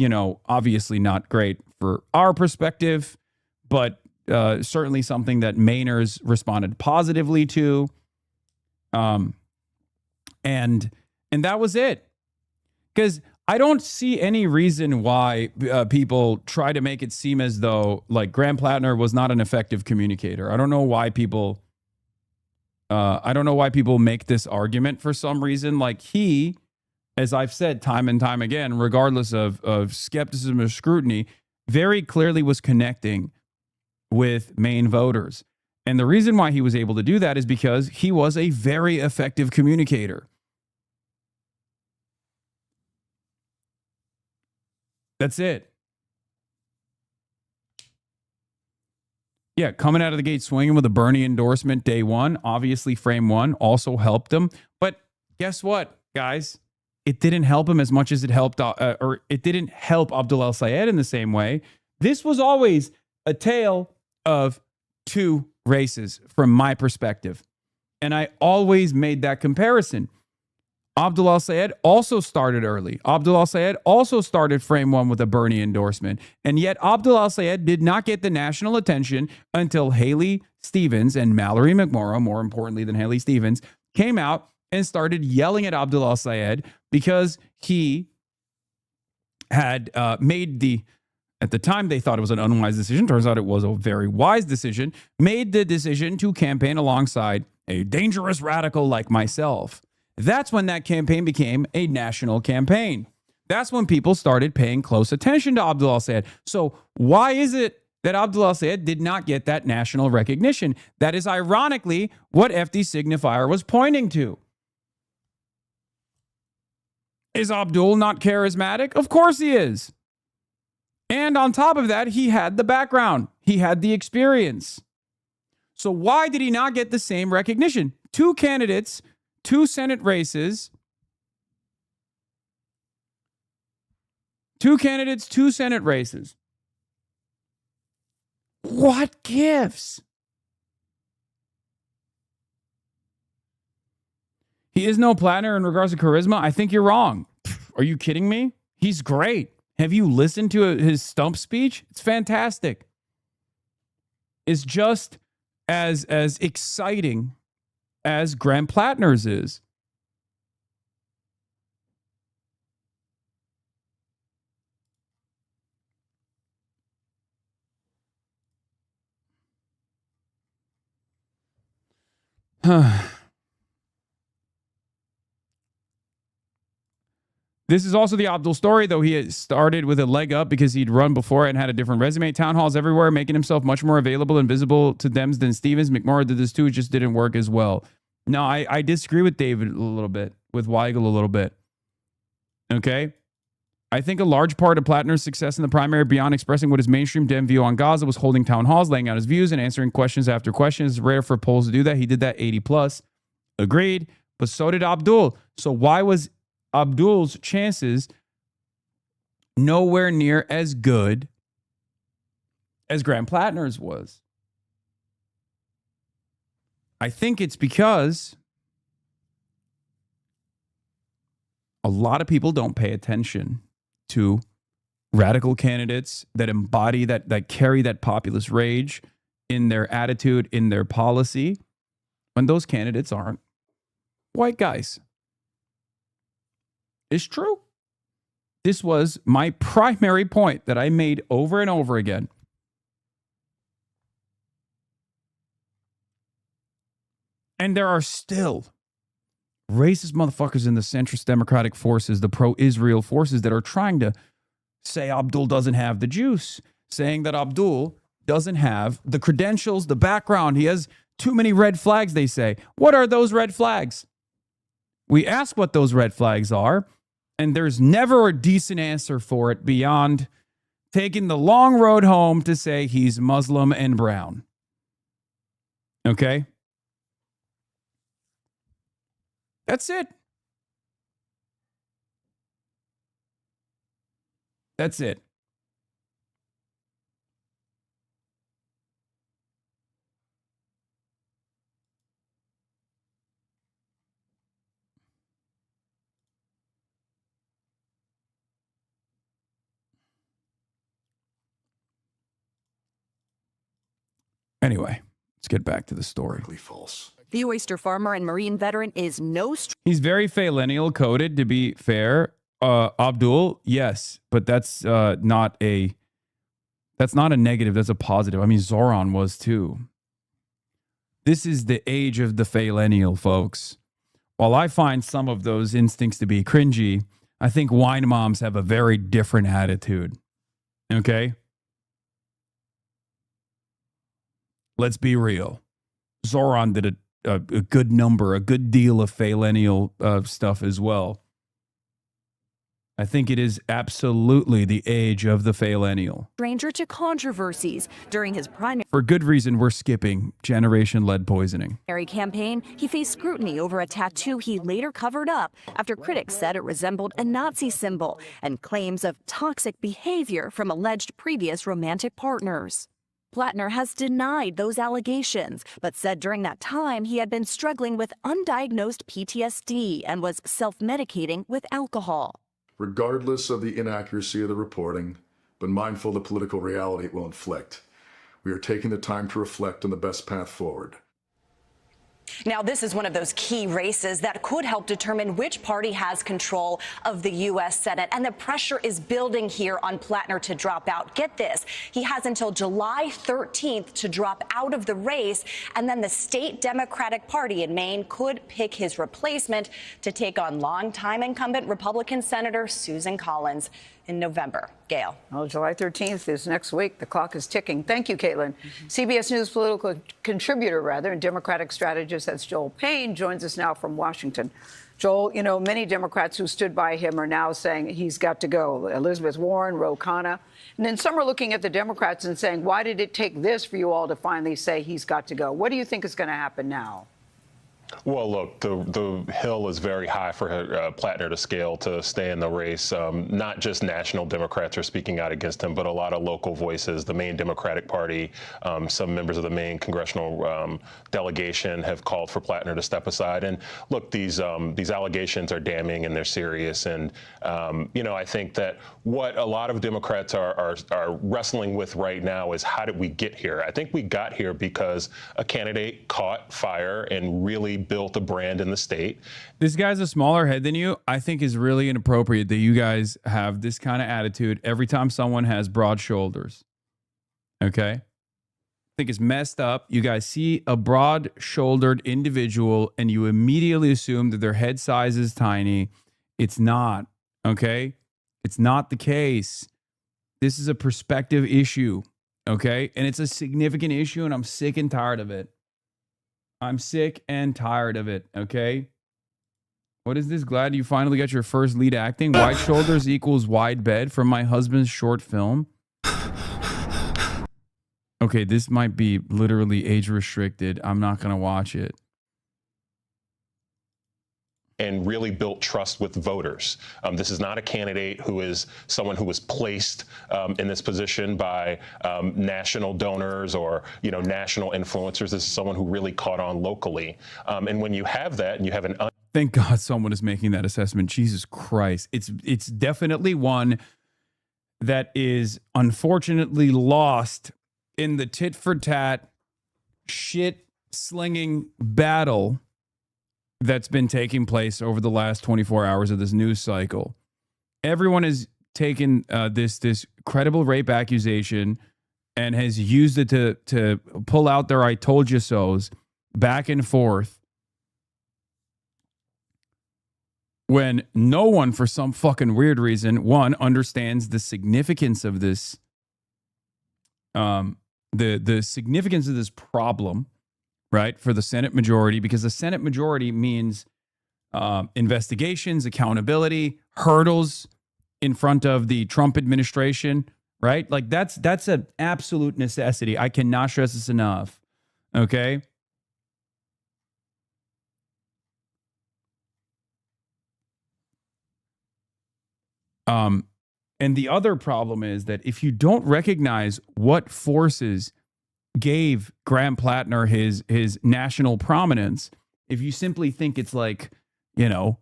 obviously not great for our perspective, but certainly something that Mainers responded positively to. And that was it. Because I don't see any reason why people try to make it seem as though, like, Graham Platner was not an effective communicator. I don't know why people I don't know why people make this argument for some reason. Like he, as I've said time and time again, regardless of skepticism or scrutiny, very clearly was connecting with Maine voters. And the reason why he was able to do that is because he was a very effective communicator. That's it. Yeah, coming out of the gate swinging with a Bernie endorsement day one, obviously frame one also helped him. But guess what, guys? It didn't help him as much as it helped, or it didn't help Abdul El-Sayed in the same way. This was always a tale of two races from my perspective. And I always made that comparison. Abdul El-Sayed also started early. Abdul El-Sayed also started frame one with a Bernie endorsement. And yet Abdul El-Sayed did not get the national attention until Haley Stevens and Mallory McMorrow, more importantly than Haley Stevens, came out and started yelling at Abdul El-Sayed because he had made the, at the time they thought it was an unwise decision. Turns out it was a very wise decision. Made the decision to campaign alongside a dangerous radical like myself. That's when that campaign became a national campaign. That's when people started paying close attention to Abdul El-Sayed. So why is it that Abdul El-Sayed did not get that national recognition? That is ironically what FD Signifier was pointing to. Is Abdul not charismatic? Of course he is. And on top of that, he had the background. He had the experience. So why did he not get the same recognition? Two candidates, two Senate races, two candidates, two Senate races. What gives? He is no Platner in regards to charisma. I think you're wrong. Are you kidding me? He's great. Have you listened to his stump speech? It's fantastic. It's just as exciting as Graham Platner's is. This is also the Abdul story, though he had started with a leg up because he'd run before and had a different resume. Town halls everywhere, making himself much more available and visible to Dems than Stevens. McMorrow did this too. It just didn't work as well. No, I disagree with David a little bit, with Weigel a little bit. Okay? I think a large part of Platner's success in the primary, beyond expressing what his mainstream Dem view on Gaza, was holding town halls, laying out his views, and answering questions after questions. It's rare for polls to do that. He did that 80 plus. Agreed. But so did Abdul. So why was Abdul's chances nowhere near as good as Graham Platner's was? I think it's because a lot of people don't pay attention to radical candidates that embody that carry that populist rage in their attitude, in their policy, when those candidates aren't white guys. It's true. This was my primary point that I made over and over again. And there are still racist motherfuckers in the centrist democratic forces, the pro-Israel forces, that are trying to say Abdul doesn't have the juice, saying that Abdul doesn't have the credentials, the background. He has too many red flags, they say. What are those red flags? We ask what those red flags are, and there's never a decent answer for it beyond taking the long road home to say he's Muslim and brown. Okay? That's it. That's it. Anyway, let's get back to the story. False. The oyster farmer and Marine veteran is no He's very phillennial coded, to be fair. Abdul, yes, but that's not a negative. That's a positive. I mean, Zoran was too. This is the age of the phillennial, folks. While I find some of those instincts to be cringy, I think wine moms have a very different attitude. Okay? Let's be real. Zoran did a good number, a good deal of phillennial stuff as well. I think it is absolutely the age of the phillennial. Stranger to controversies. During his primary For good reason, we're skipping generation lead poisoning. campaign, he faced scrutiny over a tattoo he later covered up after critics said it resembled a Nazi symbol and claims of toxic behavior from alleged previous romantic partners. Platner has denied those allegations, but said during that time he had been struggling with undiagnosed PTSD and was self-medicating with alcohol. Regardless of the inaccuracy of the reporting, but mindful of the political reality it will inflict, we are taking the time to reflect on the best path forward. Now, this is one of those key races that could help determine which party has control of the U.S. Senate. And the pressure is building here on Platner to drop out. Get this. He has until July 13th to drop out of the race. And then the state Democratic Party in Maine could pick his replacement to take on longtime incumbent Republican Senator Susan Collins in November. Gail. Well, July 13th is next week. The clock is ticking. Thank you, Caitlin. CBS News political contributor, and Democratic strategist, that's Joel Payne, joins us now from Washington. Joel, many Democrats who stood by him are now saying he's got to go. Elizabeth Warren, Ro Khanna. And then some are looking at the Democrats and saying, why did it take this for you all to finally say he's got to go? What do you think is going to happen now? Well, look, the hill is very high for Platner to scale to stay in the race. Not just national Democrats are speaking out against him, but a lot of local voices. The Maine Democratic Party, some members of the Maine congressional delegation have called for Platner to step aside. And look, these allegations are damning and they're serious. And I think that what a lot of Democrats are wrestling with right now is how did we get here? I think we got here because a candidate caught fire and really built a brand in the state. This guy's a smaller head than you. I think is really inappropriate that you guys have this kind of attitude every time someone has broad shoulders. Okay? I think it's messed up. You guys see a broad-shouldered individual and you immediately assume that their head size is tiny. It's not. Okay? It's not the case. This is a perspective issue. Okay? And it's a significant issue, and I'm sick and tired of it. I'm sick and tired of it, okay? What is this? Glad you finally got your first lead acting. Wide shoulders equals wide bed from my husband's short film. Okay, this might be literally age restricted. I'm not going to watch it. And really built trust with voters. This is not a candidate who is someone who was placed in this position by national donors or national influencers. This is someone who really caught on locally. And when you have that, and you have an thank God someone is making that assessment. Jesus Christ, it's definitely one that is unfortunately lost in the tit for tat shit slinging battle that's been taking place over the last 24 hours of this news cycle. Everyone has taken this credible rape accusation and has used it to pull out their I told you so's back and forth when no one, for some fucking weird reason, one, understands the significance of this, the significance of this problem, right, for the Senate majority, because the Senate majority means investigations, accountability, hurdles in front of the Trump administration, right? Like that's an absolute necessity. I cannot stress this enough, okay? And the other problem is that if you don't recognize what forces gave Graham Platner his national prominence, if you simply think it's like, leftist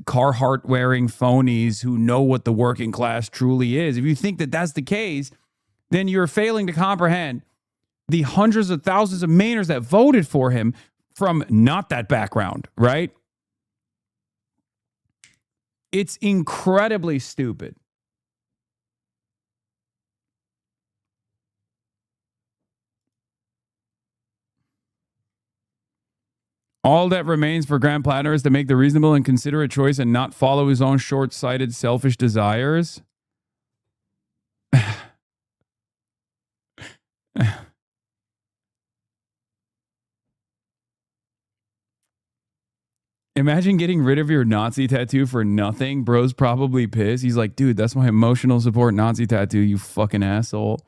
Carhartt wearing phonies who know what the working class truly is, if you think that that's the case, then you're failing to comprehend the hundreds of thousands of Mainers that voted for him from not that background, right? It's incredibly stupid. All that remains for Graham Platner is to make the reasonable and considerate choice and not follow his own short-sighted, selfish desires. Imagine getting rid of your Nazi tattoo for nothing. Bro's probably pissed. He's like, dude, that's my emotional support Nazi tattoo, you fucking asshole.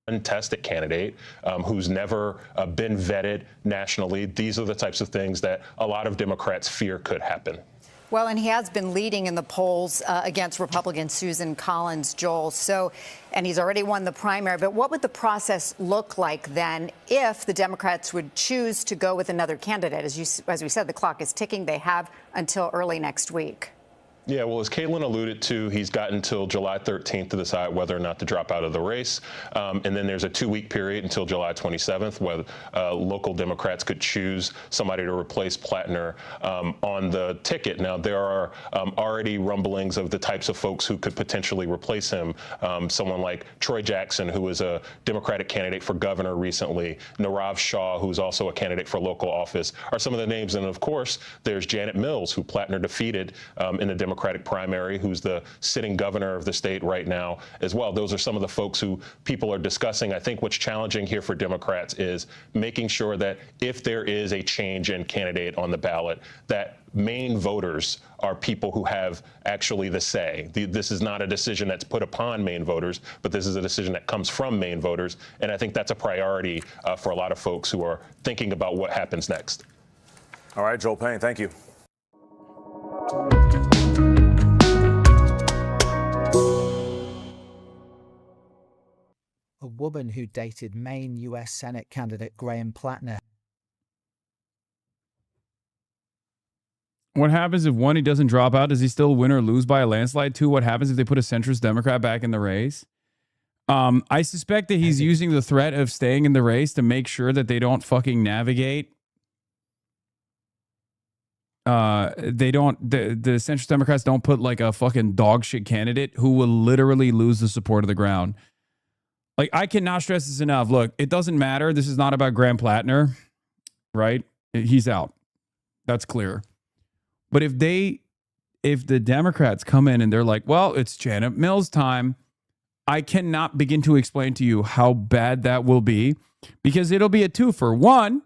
Untested candidate who's never been vetted nationally. These are the types of things that a lot of Democrats fear could happen. Well, and he has been leading in the polls against Republican Susan Collins, Joel. So, and he's already won the primary. But what would the process look like then if the Democrats would choose to go with another candidate? As we said, the clock is ticking. They have until early next week. Yeah, well, as Caitlin alluded to, he's got until July 13th to decide whether or not to drop out of the race. And then there's a 2-week period until July 27th where local Democrats could choose somebody to replace Platner on the ticket. Now, there are already rumblings of the types of folks who could potentially replace him. Someone like Troy Jackson, who was a Democratic candidate for governor recently, Narav Shah, who's also a candidate for local office, are some of the names. And of course, there's Janet Mills, who Platner defeated in the Democratic primary, who's the sitting governor of the state right now as well. Those are some of the folks who people are discussing. I think what's challenging here for Democrats is making sure that if there is a change in candidate on the ballot, that Maine voters are people who have actually the say. This is not a decision that's put upon Maine voters, but this is a decision that comes from Maine voters. And I think that's a priority for a lot of folks who are thinking about what happens next. All right, Joel Payne, thank you. A woman who dated Maine U.S. Senate candidate Graham Platner. What happens if, one, he doesn't drop out? Does he still win or lose by a landslide? Two, what happens if they put a centrist Democrat back in the race? I suspect that he's using the threat of staying in the race to make sure that they don't fucking navigate. The centrist Democrats don't put like a fucking dog shit candidate who will literally lose the support of the ground. Like, I cannot stress this enough. Look, it doesn't matter. This is not about Graham Platner, right? He's out. That's clear. But if the Democrats come in and they're like, well, it's Janet Mills time, I cannot begin to explain to you how bad that will be, because it'll be a twofer. One,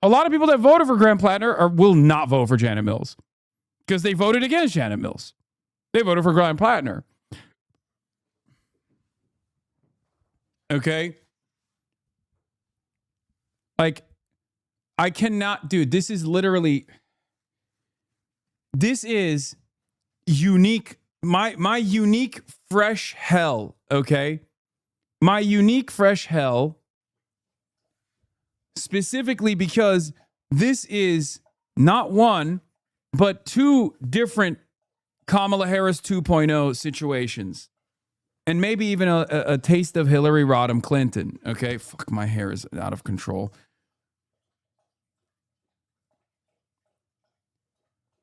a lot of people that voted for Graham Platner will not vote for Janet Mills because they voted against Janet Mills. They voted for Graham Platner. Okay? Like, I cannot, dude, this is unique. My unique fresh hell, okay? My unique fresh hell, specifically because this is not one, but two different Kamala Harris 2.0 situations. And maybe even a taste of Hillary Rodham Clinton, okay? Fuck, my hair is out of control.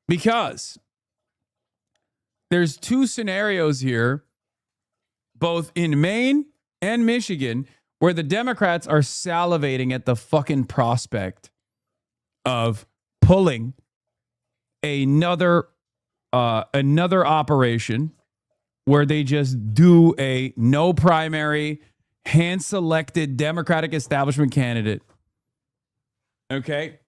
Because there's two scenarios here, both in Maine and Michigan, where the Democrats are salivating at the fucking prospect of pulling another operation where they just do a no primary, hand-selected Democratic establishment candidate. Okay?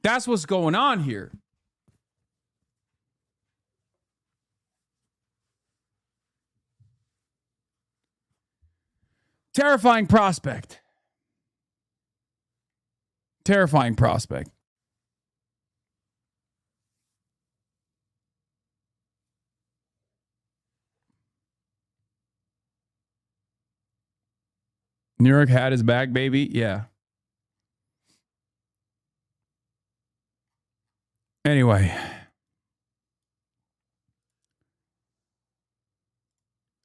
That's what's going on here. Terrifying prospect. Terrifying prospect. New York had his back, baby. Yeah. Anyway.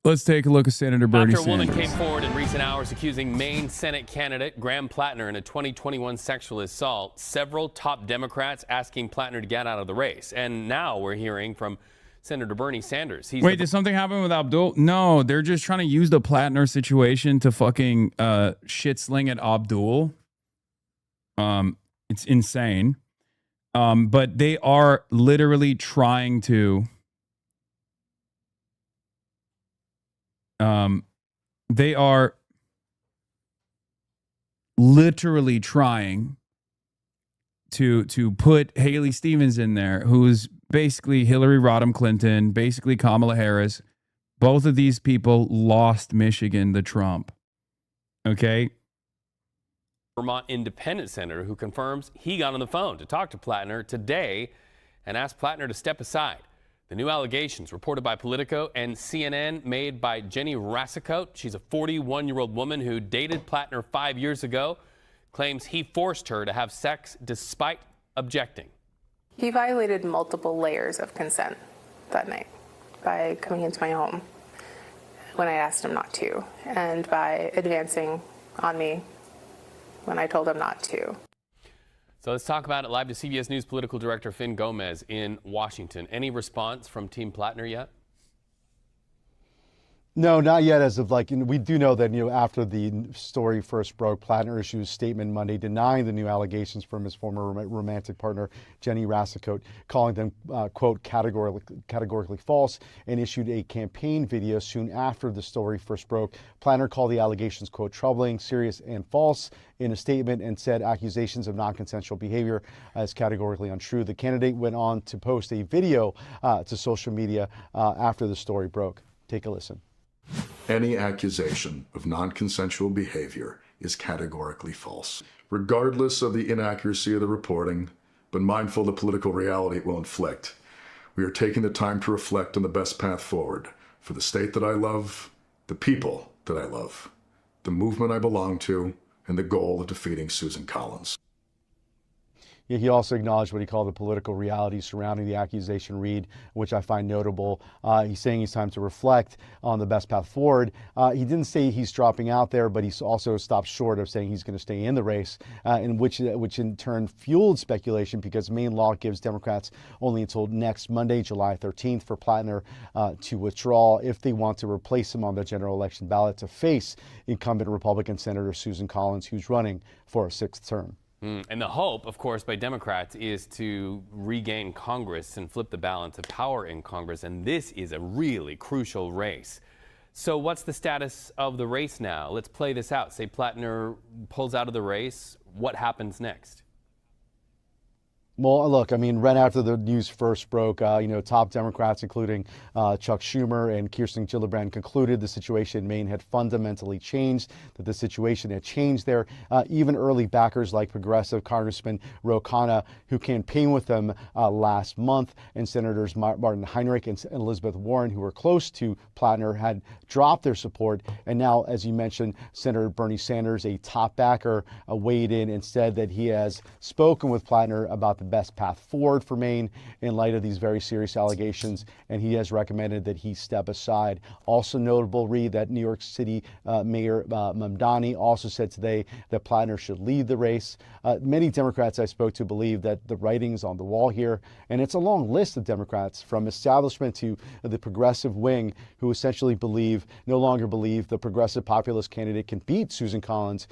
Let's take a look at Senator Bernie Sanders. After a woman came forward in recent hours accusing Maine Senate candidate Graham Platner in a 2021 sexual assault, several top Democrats asking Platner to get out of the race. And now we're hearing from Senator Bernie Sanders. Wait, did something happen with Abdul? No, they're just trying to use the Platner situation to fucking shit sling at Abdul. It's insane. But they are literally trying to they are literally trying to put Haley Stevens in there, who's basically Hillary Rodham Clinton, basically Kamala Harris. Both of these people lost Michigan to Trump. Okay? Vermont independent senator who confirms he got on the phone to talk to Platner today and asked Platner to step aside. The new allegations reported by Politico and CNN made by Jenny Rassicoat. She's a 41-year-old woman who dated Platner 5 years ago, claims he forced her to have sex despite objecting. He violated multiple layers of consent that night by coming into my home when I asked him not to, and by advancing on me when I told him not to. So let's talk about it live to CBS News political director Finn Gomez in Washington. Any response from Team Platner yet? No, not yet. As of we do know that, after the story first broke, Platner issued a statement Monday denying the new allegations from his former romantic partner, Jenny Rassicoat, calling them, quote, categorically false, and issued a campaign video soon after the story first broke. Platner called the allegations, quote, troubling, serious, and false in a statement, and said accusations of non-consensual behavior as categorically untrue. The candidate went on to post a video to social media after the story broke. Take a listen. Any accusation of non-consensual behavior is categorically false. Regardless of the inaccuracy of the reporting, but mindful of the political reality it will inflict, we are taking the time to reflect on the best path forward for the state that I love, the people that I love, the movement I belong to, and the goal of defeating Susan Collins. He also acknowledged what he called the political reality surrounding the accusation, Reed, which I find notable. He's saying it's time to reflect on the best path forward. He didn't say he's dropping out there, but he also stopped short of saying he's going to stay in the race, which in turn fueled speculation because Maine law gives Democrats only until next Monday, July 13th, for Platner to withdraw if they want to replace him on the general election ballot to face incumbent Republican Senator Susan Collins, who's running for a sixth term. And the hope, of course, by Democrats is to regain Congress and flip the balance of power in Congress. And this is a really crucial race. So what's the status of the race now? Let's play this out. Say Platner pulls out of the race. What happens next? Well, look, right after the news first broke, top Democrats, including Chuck Schumer and Kirsten Gillibrand, concluded the situation in Maine had fundamentally changed, that the situation had changed there. Even early backers like progressive Congressman Ro Khanna, who campaigned with them last month, and Senators Martin Heinrich and Elizabeth Warren, who were close to Platner, had dropped their support. And now, as you mentioned, Senator Bernie Sanders, a top backer, weighed in and said that he has spoken with Platner about the best path forward for Maine in light of these very serious allegations, and he has recommended that he step aside. Also notable, Reed, that New York City Mayor Mamdani also said today that Platner should lead the race. Many Democrats I spoke to believe that the writing's on the wall here, and it's a long list of Democrats from establishment to the progressive wing who essentially no longer believe the progressive populist candidate can beat Susan Collins,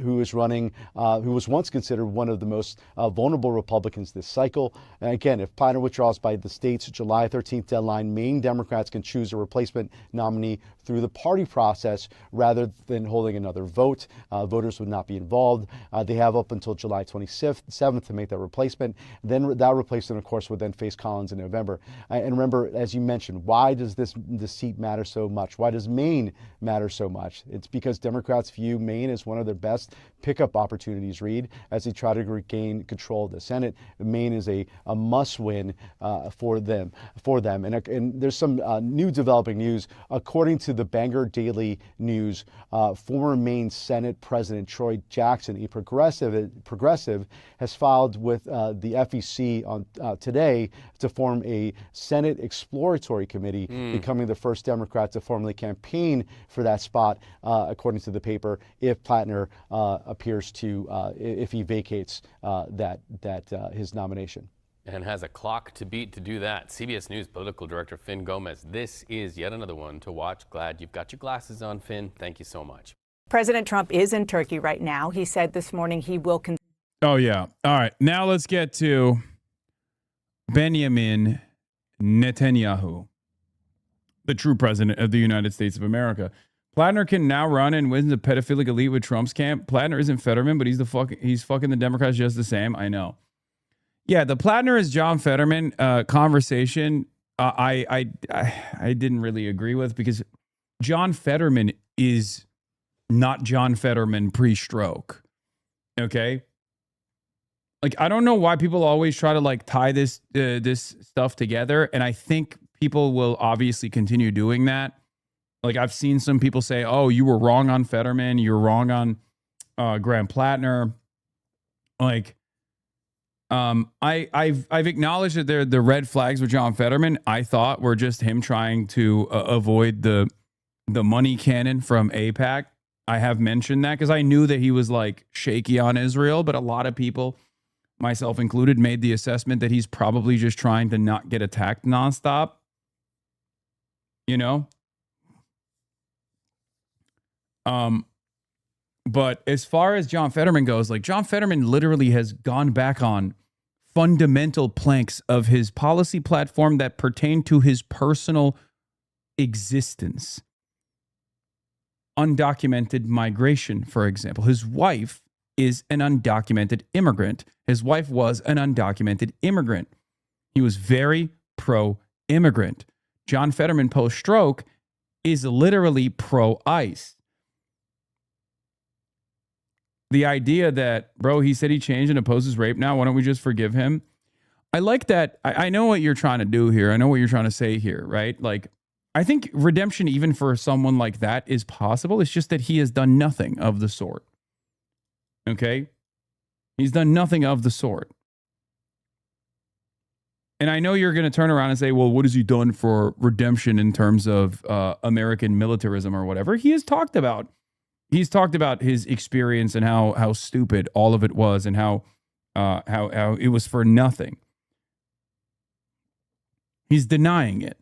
who is running, who was once considered one of the most vulnerable Republicans this cycle. And again, if Platner withdraws by the state's July 13th deadline, Maine Democrats can choose a replacement nominee through the party process rather than holding another vote. Voters would not be involved. They have up until July 27th to make that replacement. Then that replacement, of course, would then face Collins in November. And remember, as you mentioned, why does this seat matter so much? Why does Maine matter so much? It's because Democrats view Maine as one of their best pickup opportunities, Reed, as they try to regain control of the Senate. Maine is a must-win for them. And there's some new developing news. According to the Bangor Daily News, former Maine Senate President Troy Jackson, a progressive, has filed with the FEC on today to form a Senate Exploratory Committee, becoming the first Democrat to formally campaign for that spot, according to the paper, if Platner appears to, if he vacates his nomination. And has a clock to beat to do that. CBS News political director Finn Gomez. This is yet another one to watch. Glad you've got your glasses on, Finn. Thank you so much. President Trump is in Turkey right now. He said this morning he will Oh, yeah. All right. Now let's get to Benjamin Netanyahu, the true president of the United States of America. Platner can now run and win the pedophilic elite with Trump's camp. Platner isn't Fetterman, but he's fucking the Democrats just the same. I know. Yeah, the Platner is John Fetterman conversation. I didn't really agree with, because John Fetterman is not John Fetterman pre-stroke. Okay. Like, I don't know why people always try to like tie this stuff together, and I think people will obviously continue doing that. Like, I've seen some people say, "Oh, you were wrong on Fetterman. You're wrong on Graham Platner." Like, I've acknowledged that the red flags with John Fetterman, I thought, were just him trying to avoid the money cannon from AIPAC. I have mentioned that because I knew that he was like shaky on Israel, but a lot of people, myself included, made the assessment that he's probably just trying to not get attacked nonstop. You know? But as far as John Fetterman goes, like, John Fetterman literally has gone back on fundamental planks of his policy platform that pertain to his personal existence. Undocumented migration, for example. His wife is an undocumented immigrant. His wife was an undocumented immigrant. He was very pro-immigrant. John Fetterman post-stroke is literally pro-ICE. The idea that, bro, he said he changed and opposes rape now, why don't we just forgive him? I like that. I know what you're trying to do here. I know what you're trying to say here, right? Like, I think redemption, even for someone like that, is possible. It's just that he has done nothing of the sort. Okay? He's done nothing of the sort. And I know you're going to turn around and say, well, what has he done for redemption in terms of American militarism or whatever? He's talked about his experience and how stupid all of it was, and how it was for nothing. He's denying it.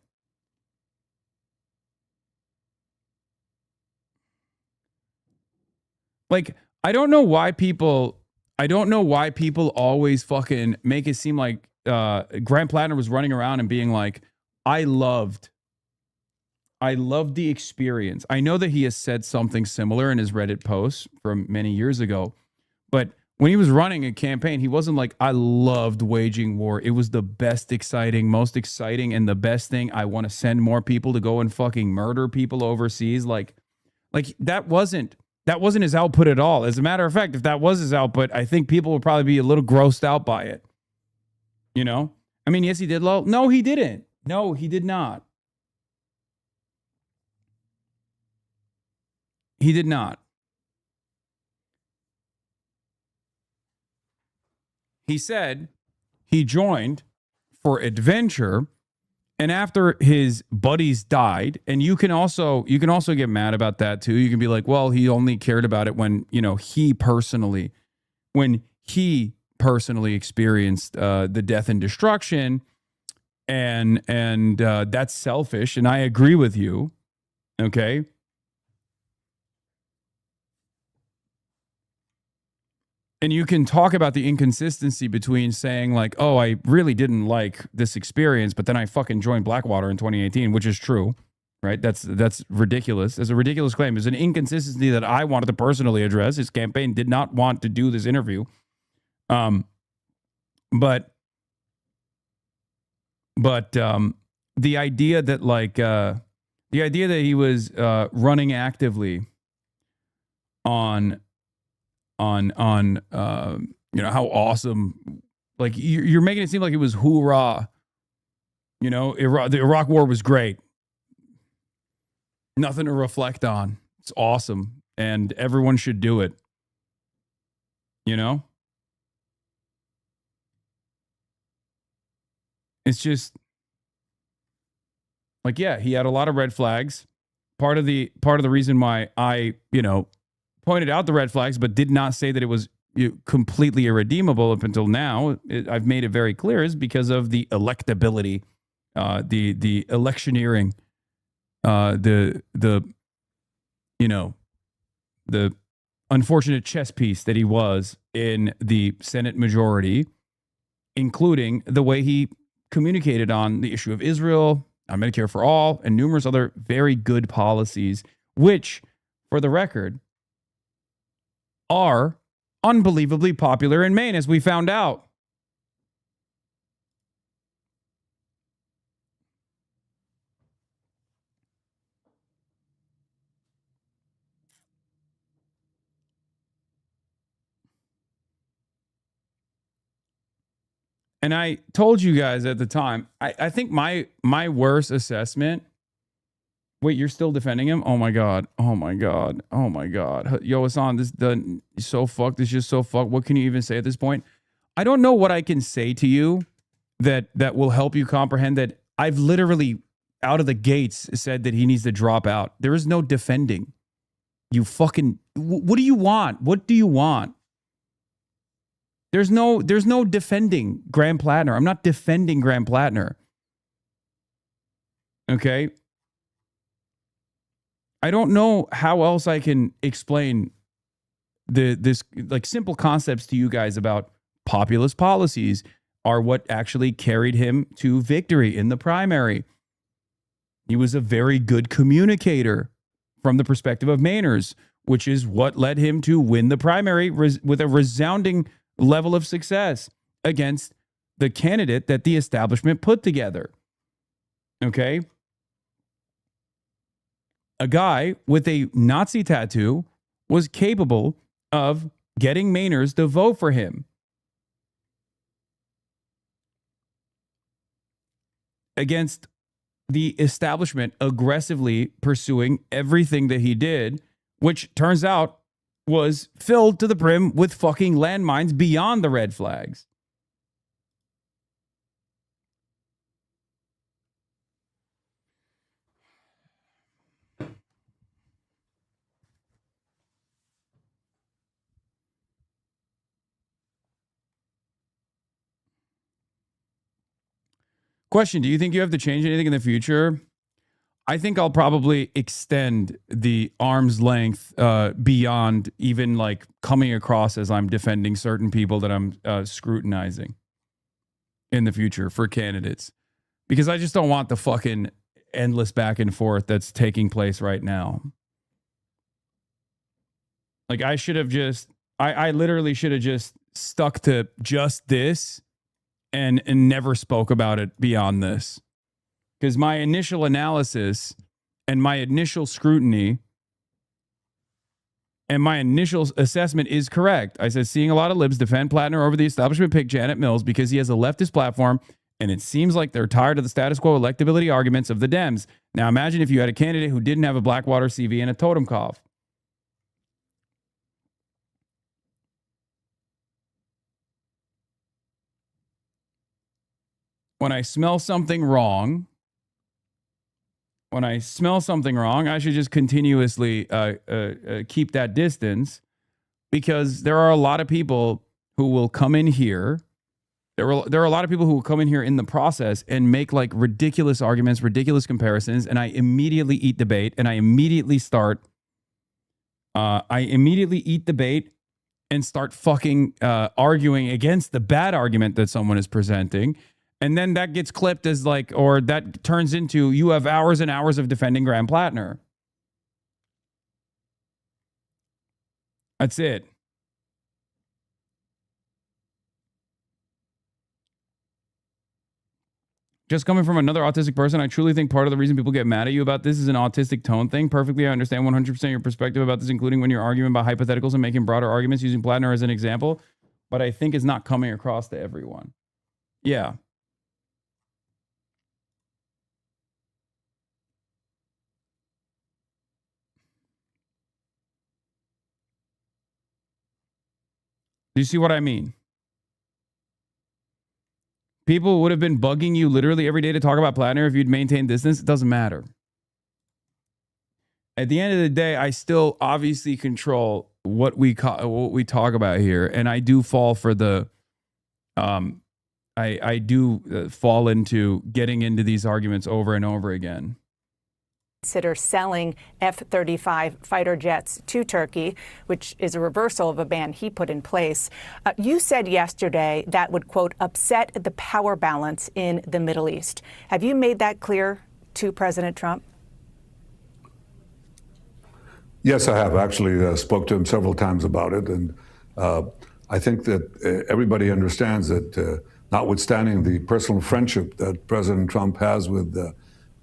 Like, I don't know why people always fucking make it seem like Graham Platner was running around and being like, I loved the experience. I know that he has said something similar in his Reddit posts from many years ago, but when he was running a campaign, he wasn't like, I loved waging war. It was the most exciting, and the best thing. I want to send more people to go and fucking murder people overseas. Like that wasn't his output at all. As a matter of fact, if that was his output, I think people would probably be a little grossed out by it. You know? I mean, yes, he did low. No, he didn't. No, he did not. He did not. He said he joined for adventure, and after his buddies died, and you can also get mad about that too. You can be like, well, he only cared about it when, he personally experienced the death and destruction, and that's selfish, and I agree with you. Okay. And you can talk about the inconsistency between saying like, oh, I really didn't like this experience, but then I fucking joined Blackwater in 2018, which is true, right? That's ridiculous. It's a ridiculous claim. It's an inconsistency that I wanted to personally address. His campaign did not want to do this interview. But the idea that he was running actively on how awesome, like you're making it seem like it was hoorah. The Iraq War was great. Nothing to reflect on. It's awesome, and everyone should do it. It's just like, yeah, he had a lot of red flags. Part of the reason why I, pointed out the red flags, but did not say that it was completely irredeemable up until now. I've made it very clear is because of the electability, the electioneering, the unfortunate chess piece that he was in the Senate majority, including the way he communicated on the issue of Israel, on Medicare for all, and numerous other very good policies, which, for the record, are unbelievably popular in Maine, as we found out. And I told you guys at the time, I think my worst assessment. Wait, you're still defending him? Oh my god! Oh my god! Oh my god! Yo, Hassan, this done so fucked. This is just so fucked. What can you even say at this point? I don't know what I can say to you that will help you comprehend that I've literally out of the gates said that he needs to drop out. There is no defending. You fucking. What do you want? What do you want? There's no defending Graham Platner. I'm not defending Graham Platner. Okay? I don't know how else I can explain this like simple concepts to you guys about populist policies are what actually carried him to victory in the primary. He was a very good communicator from the perspective of Mainers, which is what led him to win the primary with a resounding level of success against the candidate that the establishment put together. Okay? A guy with a Nazi tattoo was capable of getting Mainers to vote for him. Against the establishment aggressively pursuing everything that he did, which turns out was filled to the brim with fucking landmines beyond the red flags. Question, do you think you have to change anything in the future? I think I'll probably extend the arm's length beyond even like coming across as I'm defending certain people that I'm scrutinizing in the future for candidates. Because I just don't want the fucking endless back and forth that's taking place right now. Like I should have just, I literally should have just stuck to just this and never spoke about it beyond this. Because my initial analysis and my initial scrutiny and my initial assessment is correct. I said, seeing a lot of libs defend Platner over the establishment pick Janet Mills because he has a leftist platform, and it seems like they're tired of the status quo electability arguments of the Dems. Now imagine if you had a candidate who didn't have a Blackwater CV and a totem cough. When I smell something wrong, I should just continuously keep that distance, because there are a lot of people who will come in here. There are a lot of people who will come in here in the process and make like ridiculous arguments, ridiculous comparisons, and I immediately eat the bait, and I immediately eat the bait and start fucking arguing against the bad argument that someone is presenting. And then that gets clipped as like, or that turns into, you have hours and hours of defending Graham Platner. That's it. Just coming from another autistic person, I truly think part of the reason people get mad at you about this is an autistic tone thing. Perfectly, I understand 100% your perspective about this, including when you're arguing about hypotheticals and making broader arguments using Platner as an example. But I think it's not coming across to everyone. Yeah. Do you see what I mean? People would have been bugging you literally every day to talk about Platner if you'd maintained distance. It doesn't matter. At the end of the day, I still obviously control what we talk about here, and I do fall for the, I do fall into getting into these arguments over and over again. consider selling F-35 fighter jets to Turkey, which is a reversal of a ban he put in place. You said yesterday that would, quote, upset the power balance in the Middle East. Have you made that clear to President Trump? Yes, I have. Actually, spoke to him several times about it. And I think that everybody understands that notwithstanding the personal friendship that President Trump has with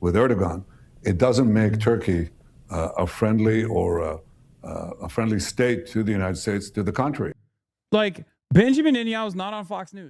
Erdogan, it doesn't make Turkey a friendly or a friendly state to the United States. To the contrary. Like, Benjamin Netanyahu is not on Fox News.